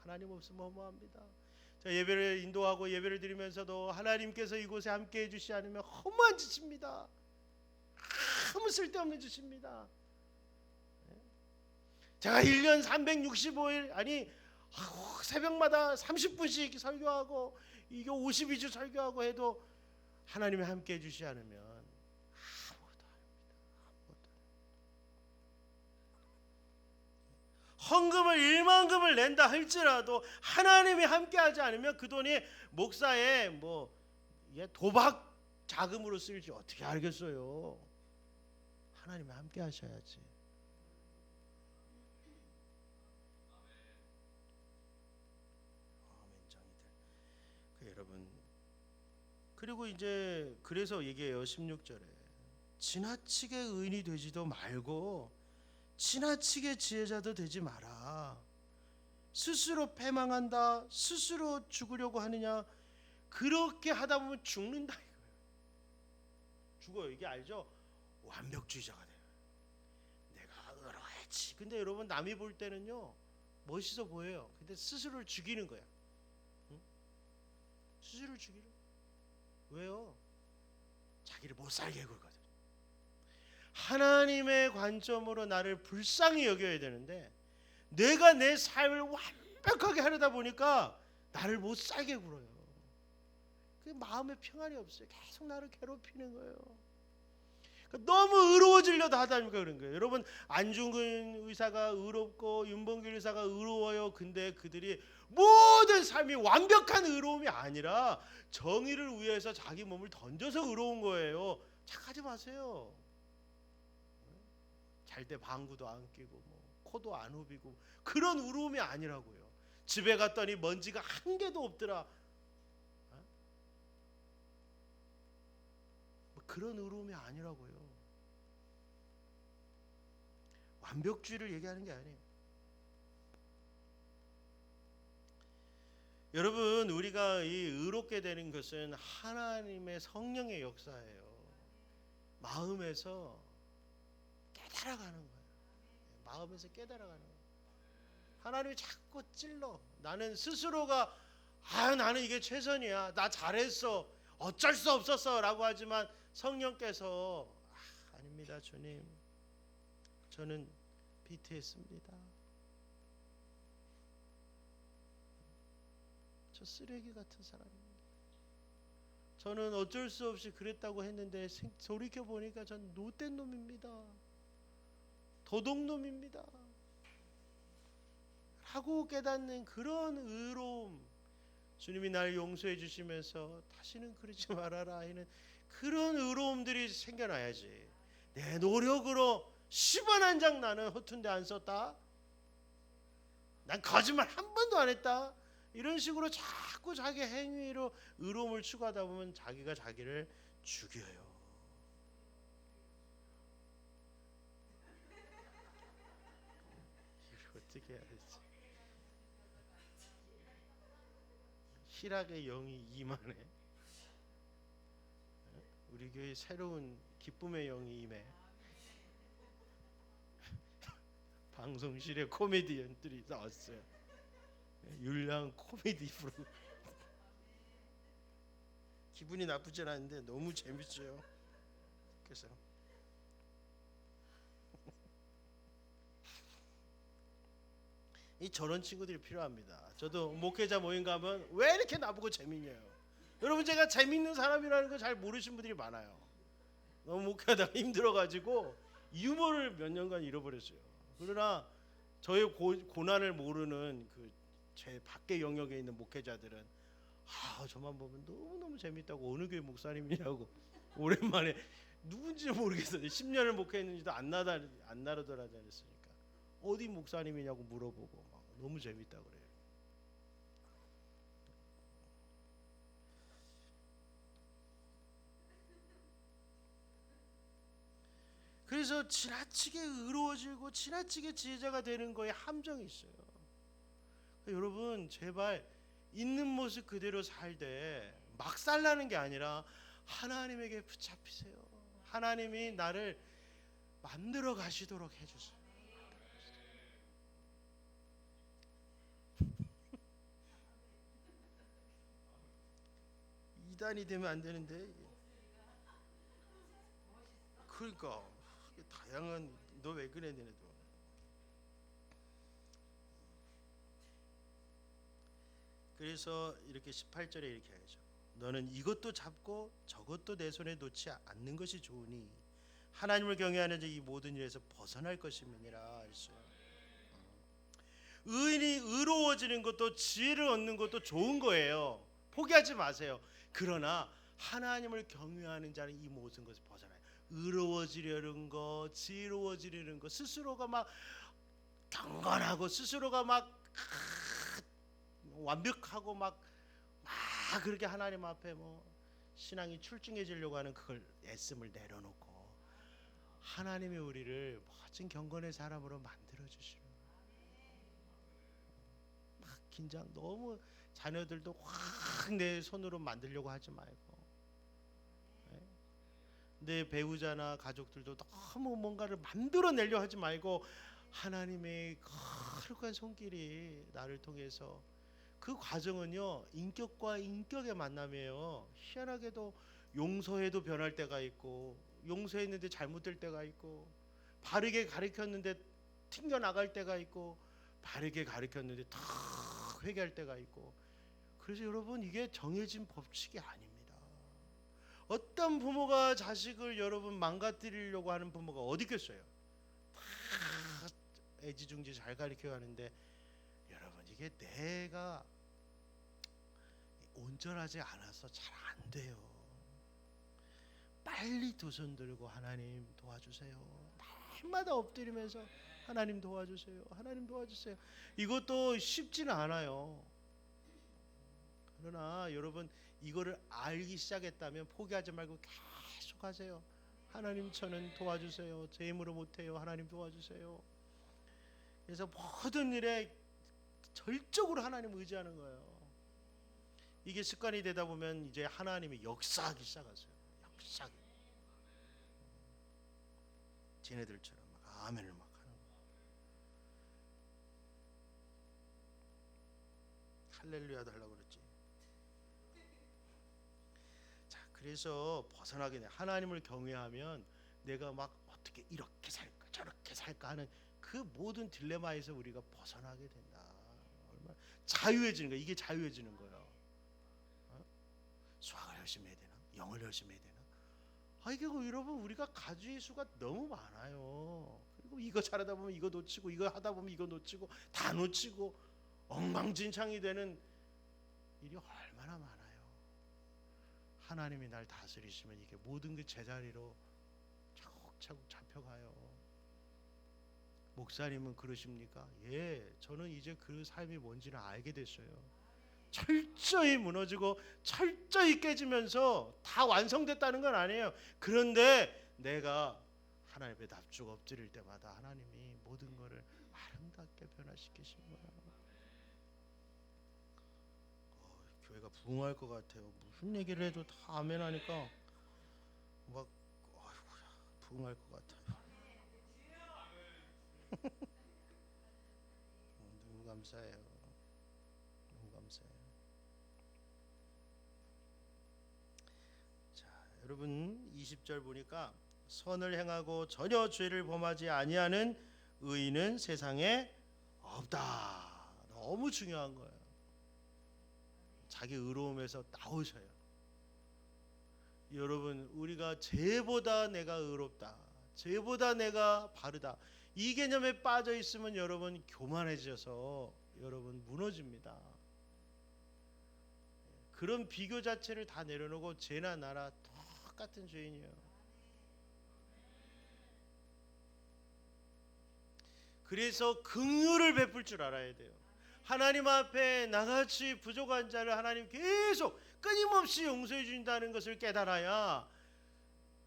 하나님 없으면 허무합니다. 자, 예배를 인도하고 예배를 드리면서도 하나님께서 이곳에 함께 해주시 않으면 허무한 짓입니다. 아무 쓸데없는 짓입니다. 제가 1년 365일 아니 새벽마다 30분씩 설교하고 이게 52주 설교하고 해도 하나님이 함께 해주시 않으면 아무것도 아닙니다. 헌금을 1만금을 낸다 할지라도 하나님이 함께 하지 않으면 그 돈이 목사의 뭐 도박 자금으로 쓸지 어떻게 알겠어요. 하나님이 함께 하셔야지. 여러분, 그리고 이제 그래서 얘기해요. 16절에 지나치게 의인이 되지도 말고 지나치게 지혜자도 되지 마라. 스스로 패망한다, 스스로 죽으려고 하느냐. 그렇게 하다 보면 죽는다 이거예요. 죽어요. 이게 알죠? 완벽주의자가 돼요. 내가 의로했지. 근데 여러분 남이 볼 때는요 멋있어 보여요. 근데 스스로를 죽이는 거야. 스스로를 죽이는. 왜요? 자기를 못 살게 굴거든. 하나님의 관점으로 나를 불쌍히 여겨야 되는데 내가 내 삶을 완벽하게 하려다 보니까 나를 못 살게 굴어요. 그 마음에 평안이 없어요. 계속 나를 괴롭히는 거예요. 너무 의로워지려다 하다 보니까 그런 거예요. 여러분 안중근 의사가 의롭고 윤봉길 의사가 의로워요. 근데 그들이 모든 삶이 완벽한 의로움이 아니라 정의를 위해서 자기 몸을 던져서 의로운 거예요. 착하지 마세요. 잘 때 방구도 안 끼고 코도 안 후비고 그런 의로움이 아니라고요. 집에 갔더니 먼지가 한 개도 없더라. 그런 의로움이 아니라고요. 완벽주의를 얘기하는 게 아니에요. 여러분 우리가 이 의롭게 되는 것은 하나님의 성령의 역사예요. 마음에서 깨달아가는 거예요. 마음에서 깨달아가는 거예요. 하나님이 자꾸 찔러. 나는 스스로가 나는 이게 최선이야. 나 잘했어. 어쩔 수 없었어 라고 하지만 성령께서 아닙니다 주님. 저는 비태했습니다. 저 쓰레기 같은 사람입니다. 저는 어쩔 수 없이 그랬다고 했는데 돌이켜보니까 전 못된 놈입니다. 도둑놈입니다. 하고 깨닫는 그런 의로움, 주님이 날 용서해 주시면서 다시는 그러지 말아라 하는 그런 의로움들이 생겨나야지. 내 노력으로 10원 한 장 나는 허튼데 안 썼다. 난 거짓말 한 번도 안 했다. 이런 식으로 자꾸 자기 행위로 의로움을 추구하다 보면 자기가 자기를 죽여요. 이걸 어떻게 해야 되지? 희락의 영이 임하네. 우리 교회 새로운 기쁨의 영이 임해 방송실에 코미디언들이 나왔어요. 율량 코미디 프로. 기분이 나쁘진 않은데 너무 재밌어요. 그래서 이 저런 친구들이 필요합니다. 저도 목회자 모임 가면 왜 이렇게 나보고 재밌냐요. 여러분, 제가 재밌는 사람이라는 거 잘 모르시는 분들이 많아요. 너무 목회하다가 힘들어가지고 유머를 몇 년간 잃어버렸어요. 그러나 저의 고난을 모르는 그 제 밖의 영역에 있는 목회자들은 저만 보면 너무너무 재밌다고. 어느 교회 목사님이냐고 오랜만에 누군지 모르겠어요. 10년을 목회했는지도 안 나르더라지 않았으니까 어디 목사님이냐고 물어보고 막 너무 재밌다 그래요. 그래서 지나치게 의로워지고 지나치게 지혜자가 되는 거에 함정이 있어요. 여러분, 제발 있는 모습 그대로 살되 막 살라는 게 아니라 하나님에게 붙잡히세요. 하나님이 나를 만들어 가시도록 해주세요. 이단이 되면 안 되는데. 그러니까 다양한, 너 왜 그래 너네도. 그래서 이렇게 18절에 이렇게 하죠. 너는 이것도 잡고 저것도 내 손에 놓지 않는 것이 좋으니 하나님을 경외하는 자 이 모든 일에서 벗어날 것임이니라 했어요. 의인이 의로워지는 것도 지혜를 얻는 것도 좋은 거예요. 포기하지 마세요. 그러나 하나님을 경외하는 자는 이 모든 것을 벗어나요. 의로워지려는 거, 지혜로워지려는 거, 스스로가 막 경건하고 스스로가 막 완벽하고 막 그렇게 하나님 앞에 뭐 신앙이 출중해지려고 하는 그걸 애씀을 내려놓고 하나님이 우리를 멋진 경건의 사람으로 만들어 주시는. 막 긴장, 너무 자녀들도 확 내 손으로 만들려고 하지 말고, 내 배우자나 가족들도 너무 뭔가를 만들어내려 하지 말고 하나님의 거룩한 손길이 나를 통해서. 그 과정은요, 인격과 인격의 만남이에요. 희한하게도 용서해도 변할 때가 있고, 용서했는데 잘못될 때가 있고, 바르게 가르쳤는데 튕겨나갈 때가 있고, 바르게 가르쳤는데 탁 회개할 때가 있고. 그래서 여러분, 이게 정해진 법칙이 아닙니다. 어떤 부모가 자식을 여러분 망가뜨리려고 하는 부모가 어디 있겠어요? 다 애지중지 잘 가르쳐 가는데 여러분, 이게 내가 온전하지 않아서 잘 안 돼요. 빨리 두 손 들고 하나님 도와주세요. 날마다 엎드리면서 하나님 도와주세요. 하나님 도와주세요. 이것도 쉽지는 않아요. 그러나 여러분, 이거를 알기 시작했다면 포기하지 말고 계속 하세요. 하나님, 저는 도와주세요. 제 힘으로 못해요. 하나님 도와주세요. 그래서 모든 일에 절적으로 하나님 의지하는 거예요. 이게 습관이 되다 보면 이제 하나님이 역사하기 시작하세요. 역사하기. 쟤네들처럼 막 아멘을 막 하는 거예요. 할렐루야도 하려고 그랬지. 자, 그래서 벗어나게 돼. 하나님을 경외하면 내가 막 어떻게 이렇게 살까 저렇게 살까 하는 그 모든 딜레마에서 우리가 벗어나게 된다. 얼마나 자유해지는 거야. 이게 자유해지는 거예요. 수학을 열심히 해야 되나? 영어를 열심히 해야 되나? 이게 여러분, 우리가 가지의 수가 너무 많아요. 그리고 이거 잘하다 보면 이거 놓치고, 이거 하다 보면 이거 놓치고, 다 놓치고 엉망진창이 되는 일이 얼마나 많아요. 하나님이 날 다스리시면 이게 모든 게 제자리로 차곡차곡 잡혀가요. 목사님은 그러십니까? 예, 저는 이제 그 삶이 뭔지는 알게 됐어요. 철저히 무너지고 철저히 깨지면서 다 완성됐다는 건 아니에요. 그런데 내가 하나님 앞에 납죽 엎드릴 때마다 하나님이 모든 것을 아름답게 변화시키신 거예요. 교회가 부흥할 것 같아요. 무슨 얘기를 해도 다 아멘 하니까 막 어이구야 부응할 것 같아요. 너무 감사해요. 너무 감사해요. 자, 여러분 20절 보니까 선을 행하고 전혀 죄를 범하지 아니하는 의인은 세상에 없다. 너무 중요한 거예요. 자기 의로움에서 나오셔요. 여러분, 우리가 죄보다 내가 의롭다, 죄보다 내가 바르다, 이 개념에 빠져 있으면 여러분 교만해져서 여러분 무너집니다. 그런 비교 자체를 다 내려놓고 죄나 나라 똑같은 죄인이에요. 그래서 긍휼을 베풀 줄 알아야 돼요. 하나님 앞에 나같이 부족한 자를 하나님 계속 끊임없이 용서해 준다는 것을 깨달아야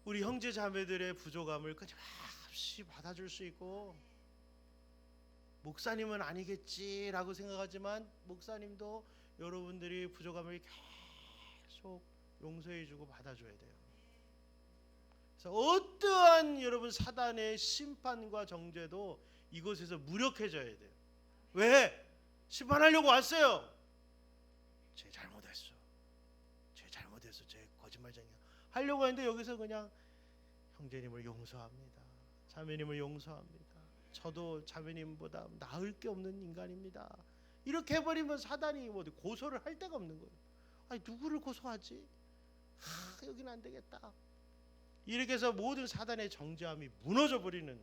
우리 형제 자매들의 부족함을 끊임없이 받아줄 수 있고, 목사님은 아니겠지라고 생각하지만 목사님도 여러분들이 부족함을 계속 용서해 주고 받아줘야 돼요. 그래서 어떠한 여러분 사단의 심판과 정죄도 이곳에서 무력해져야 돼요. 왜? 심판하려고 왔어요. 쟤 잘못했어. 쟤 잘못했어. 쟤 거짓말쟁이야. 하려고 했는데 여기서 그냥 형제님을 용서합니다. 자매님을 용서합니다. 저도 자매님보다 나을 게 없는 인간입니다. 이렇게 해버리면 사단이 뭐 고소를 할 데가 없는 거예요. 아니 누구를 고소하지? 여기는 안 되겠다. 이렇게 해서 모든 사단의 정죄함이 무너져 버리는,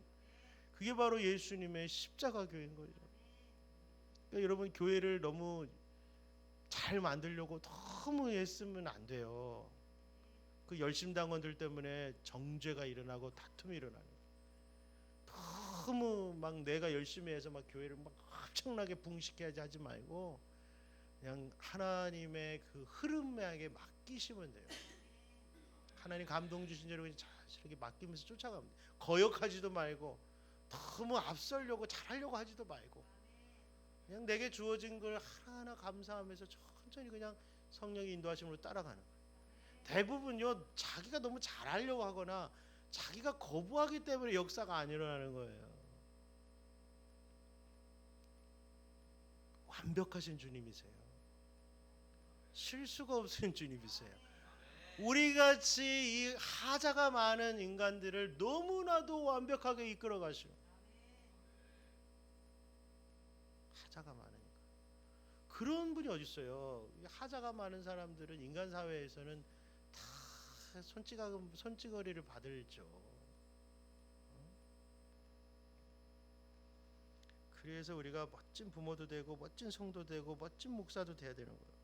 그게 바로 예수님의 십자가 교회인 거죠. 그러니까 여러분 교회를 너무 잘 만들려고 너무 애쓰면 안 돼요. 그 열심당원들 때문에 정죄가 일어나고 다툼이 일어나요. 너무 막 내가 열심히 해서 막 교회를 막 엄청나게 붕식해야지 하지 말고 그냥 하나님의 그 흐름에 맡기시면 돼요. 하나님 감동 주신 대로 그냥 이렇게 맡기면서 쫓아갑니다. 거역하지도 말고 너무 앞서려고 잘하려고 하지도 말고 그냥 내게 주어진 걸 하나하나 감사하면서 천천히 그냥 성령의 인도하심으로 따라가는 거예요. 대부분요 자기가 너무 잘하려고 하거나 자기가 거부하기 때문에 역사가 안 일어나는 거예요. 완벽하신 주님이세요. 실수가 없으신 주님이세요. 우리같이 이 하자가 많은 인간들을 너무나도 완벽하게 이끌어 가시오. 하자가 많으니까. 그런 분이 어디 있어요? 하자가 많은 사람들은 인간 사회에서는 다 손찌거리를 받을죠. 그래서 우리가 멋진 부모도 되고 멋진 성도 되고 멋진 목사도 돼야 되는 거예요.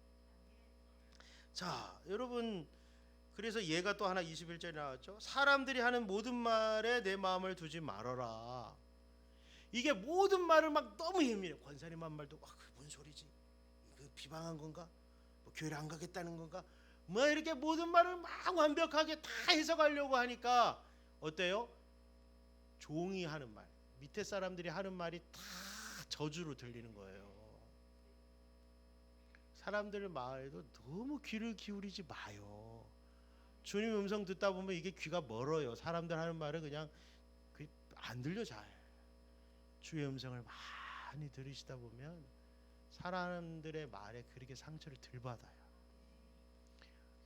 자, 여러분, 그래서 얘가 또 하나 21절에 나왔죠. 사람들이 하는 모든 말에 내 마음을 두지 말아라. 이게 모든 말을 막 너무 예민해. 권사님 한 말도 그게 뭔 소리지? 이거 비방한 건가? 뭐 교회를 안 가겠다는 건가? 뭐 이렇게 모든 말을 막 완벽하게 다 해석하려고 하니까 어때요? 종이 하는 말, 밑에 사람들이 하는 말이 다 저주로 들리는 거예요. 사람들 말에도 너무 귀를 기울이지 마요. 주님 음성 듣다 보면 이게 귀가 멀어요. 사람들 하는 말은 그냥 안 들려 잘. 주의 음성을 많이 들으시다 보면 사람들의 말에 그렇게 상처를 덜 받아요.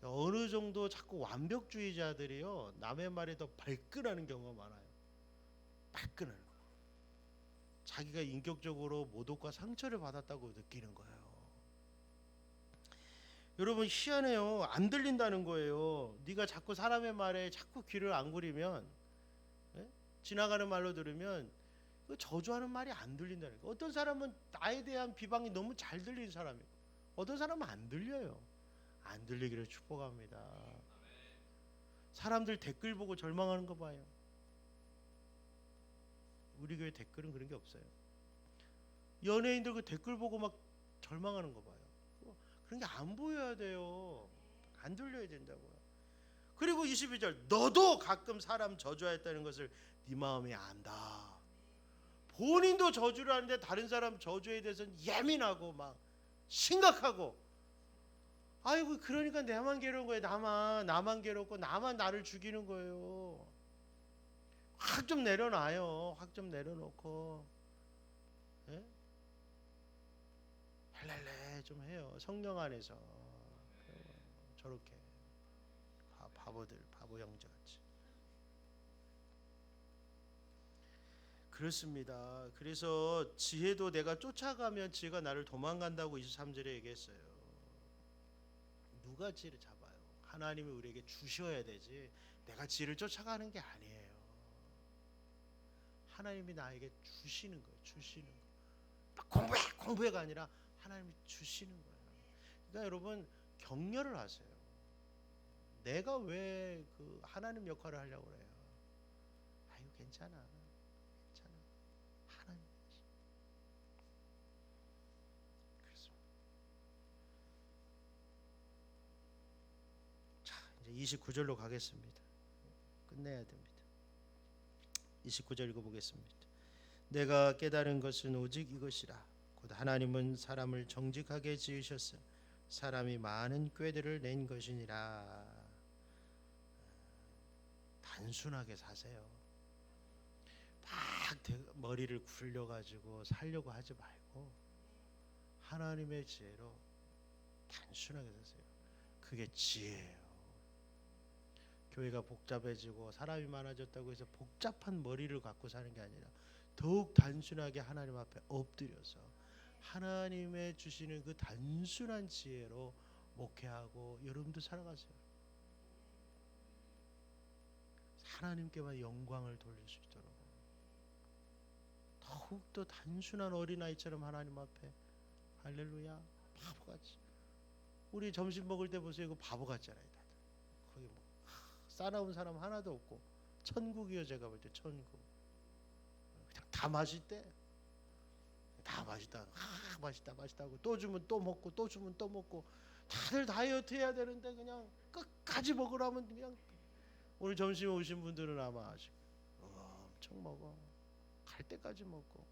어느 정도 자꾸 완벽주의자들이요 남의 말에 더 발끈하는 경우가 많아요. 발끈하는 거. 자기가 인격적으로 모독과 상처를 받았다고 느끼는 거예요. 여러분 희한해요. 안 들린다는 거예요. 네가 자꾸 사람의 말에 자꾸 귀를 앙그리면, 지나가는 말로 들으면 그 저주하는 말이 안 들린다는 거예요. 어떤 사람은 나에 대한 비방이 너무 잘 들리는 사람이고 어떤 사람은 안 들려요. 안 들리기를 축복합니다. 사람들 댓글 보고 절망하는 거 봐요. 우리 교회 댓글은 그런 게 없어요. 연예인들 그 댓글 보고 막 절망하는 거 봐요. 그런 게 안 보여야 돼요. 안 들려야 된다고요. 그리고 22절 너도 가끔 사람 저주하였다는 것을 네 마음이 안다. 본인도 저주를 하는데 다른 사람 저주에 대해서는 예민하고 막 심각하고, 아이고 그러니까 나만 괴로운 거예요. 나만 괴롭고 나만 나를 죽이는 거예요. 확 좀 내려놔요. 확 좀 내려놓고 예? 할렐레 좀 해요. 성령 안에서 저렇게 바보들 바보 형제같이 그렇습니다. 그래서 지혜도 내가 쫓아가면 지혜가 나를 도망간다고 23절에 얘기했어요. 누가 지혜를 잡아요? 하나님이 우리에게 주셔야 되지 내가 지혜를 쫓아가는 게 아니에요. 하나님이 나에게 주시는 거예요. 주시는 거. 막 공부해가 아니라 하나님이 주시는 거예요. 그러니까 여러분 격려를 하세요. 내가 왜 그 하나님 역할을 하려고 그래요? 아유 괜찮아. 하나님. 그렇습니다. 자, 이제 29절로 가겠습니다. 끝내야 됩니다. 29절 읽어보겠습니다. 내가 깨달은 것은 오직 이것이라. 곧 하나님은 사람을 정직하게 지으셨음 사람이 많은 꾀들을 낸 것이니라. 단순하게 사세요. 막 머리를 굴려가지고 살려고 하지 말고 하나님의 지혜로 단순하게 사세요. 그게 지혜예요. 교회가 복잡해지고 사람이 많아졌다고 해서 복잡한 머리를 갖고 사는 게 아니라 더욱 단순하게 하나님 앞에 엎드려서 하나님의 주시는 그 단순한 지혜로 목회하고 여러분도 살아가세요. 하나님께만 영광을 돌릴 수 있도록 더욱더 단순한 어린아이처럼 하나님 앞에 할렐루야 바보같이 우리 점심 먹을 때 보세요. 이거 바보 같잖아요. 다들 거기 뭐 싸나운 사람 하나도 없고 천국이요. 제가 볼 때 천국 그냥 다 맛있대. 다 맛있다. 맛있다 하고 또 주면 또 먹고 또 주면 또 먹고 다들 다이어트 해야 되는데 그냥 끝까지 먹으라면 그냥 오늘 점심에 오신 분들은 아마 아시고 엄청 먹어. 갈 때까지 먹고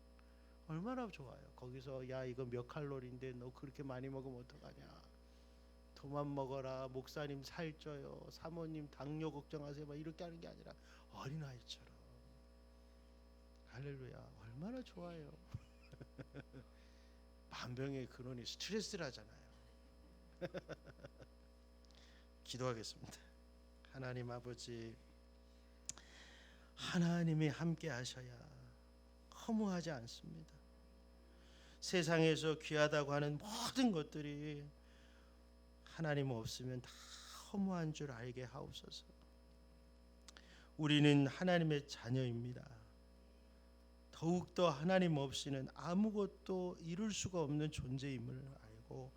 얼마나 좋아요. 거기서 야 이거 몇 칼로리인데 너 그렇게 많이 먹으면 어떡하냐. 그만 먹어라. 목사님 살쪄요. 사모님 당뇨 걱정하세요. 막 이렇게 하는 게 아니라 어린아이처럼 할렐루야 얼마나 좋아요. 만병의 근원이 스트레스라잖아요. 기도하겠습니다. 하나님 아버지 하나님이 함께 하셔야 허무하지 않습니다. 세상에서 귀하다고 하는 모든 것들이 하나님 없으면 다 허무한 줄 알게 하옵소서. 우리는 하나님의 자녀입니다. 더욱더 하나님 없이는 아무것도 이룰 수가 없는 존재임을 알고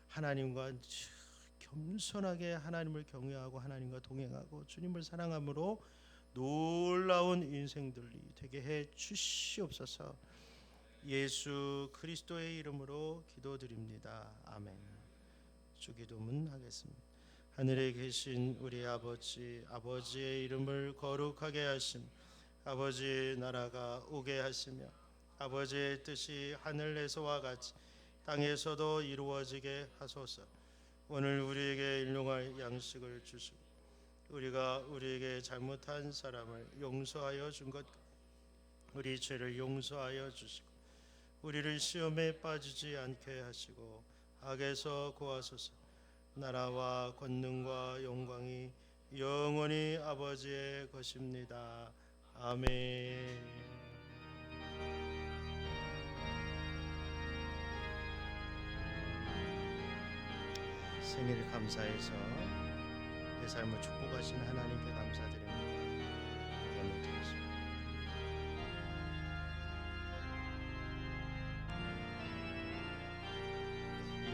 하나님과 겸손하게 하나님을 경외하고 하나님과 동행하고 주님을 사랑함으로 놀라운 인생들이 되게 해 주시옵소서. 예수 그리스도의 이름으로 기도드립니다. 아멘. 주기도문 하겠습니다. 하늘에 계신 우리 아버지, 아버지의 이름을 거룩하게 하심, 아버지의 나라가 오게 하시며 아버지의 뜻이 하늘에서와 같이 땅에서도 이루어지게 하소서. 오늘 우리에게 일용할 양식을 주시고 우리가 우리에게 잘못한 사람을 용서하여 준 것 우리 죄를 용서하여 주시고 우리를 시험에 빠지지 않게 하시고 악에서 구하소서. 나라와 권능과 영광이 영원히 아버지의 것입니다. 아멘. 생일을 감사해서 내 삶을 축복하신 하나님께 감사드립니다. 예물 드리십니다.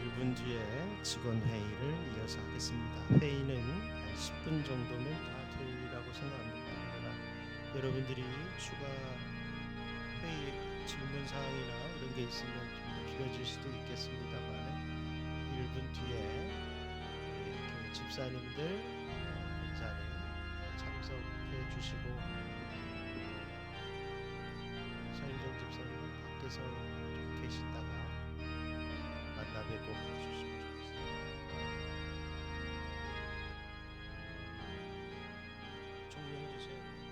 1분 뒤에 직원 회의를 이어서 하겠습니다. 회의는 한 10분 정도면 다 되리라고 생각합니다. 그러나 여러분들이 추가 회의 질문 사항이나 이런 게 있으면 좀 길어질 수도 있겠습니다만 1분 뒤에 우리 교회 집사님들, 권사님 참석해 주시고 서인정 집사님은 밖에서 좀 계시다가 만나 뵙고 가주시고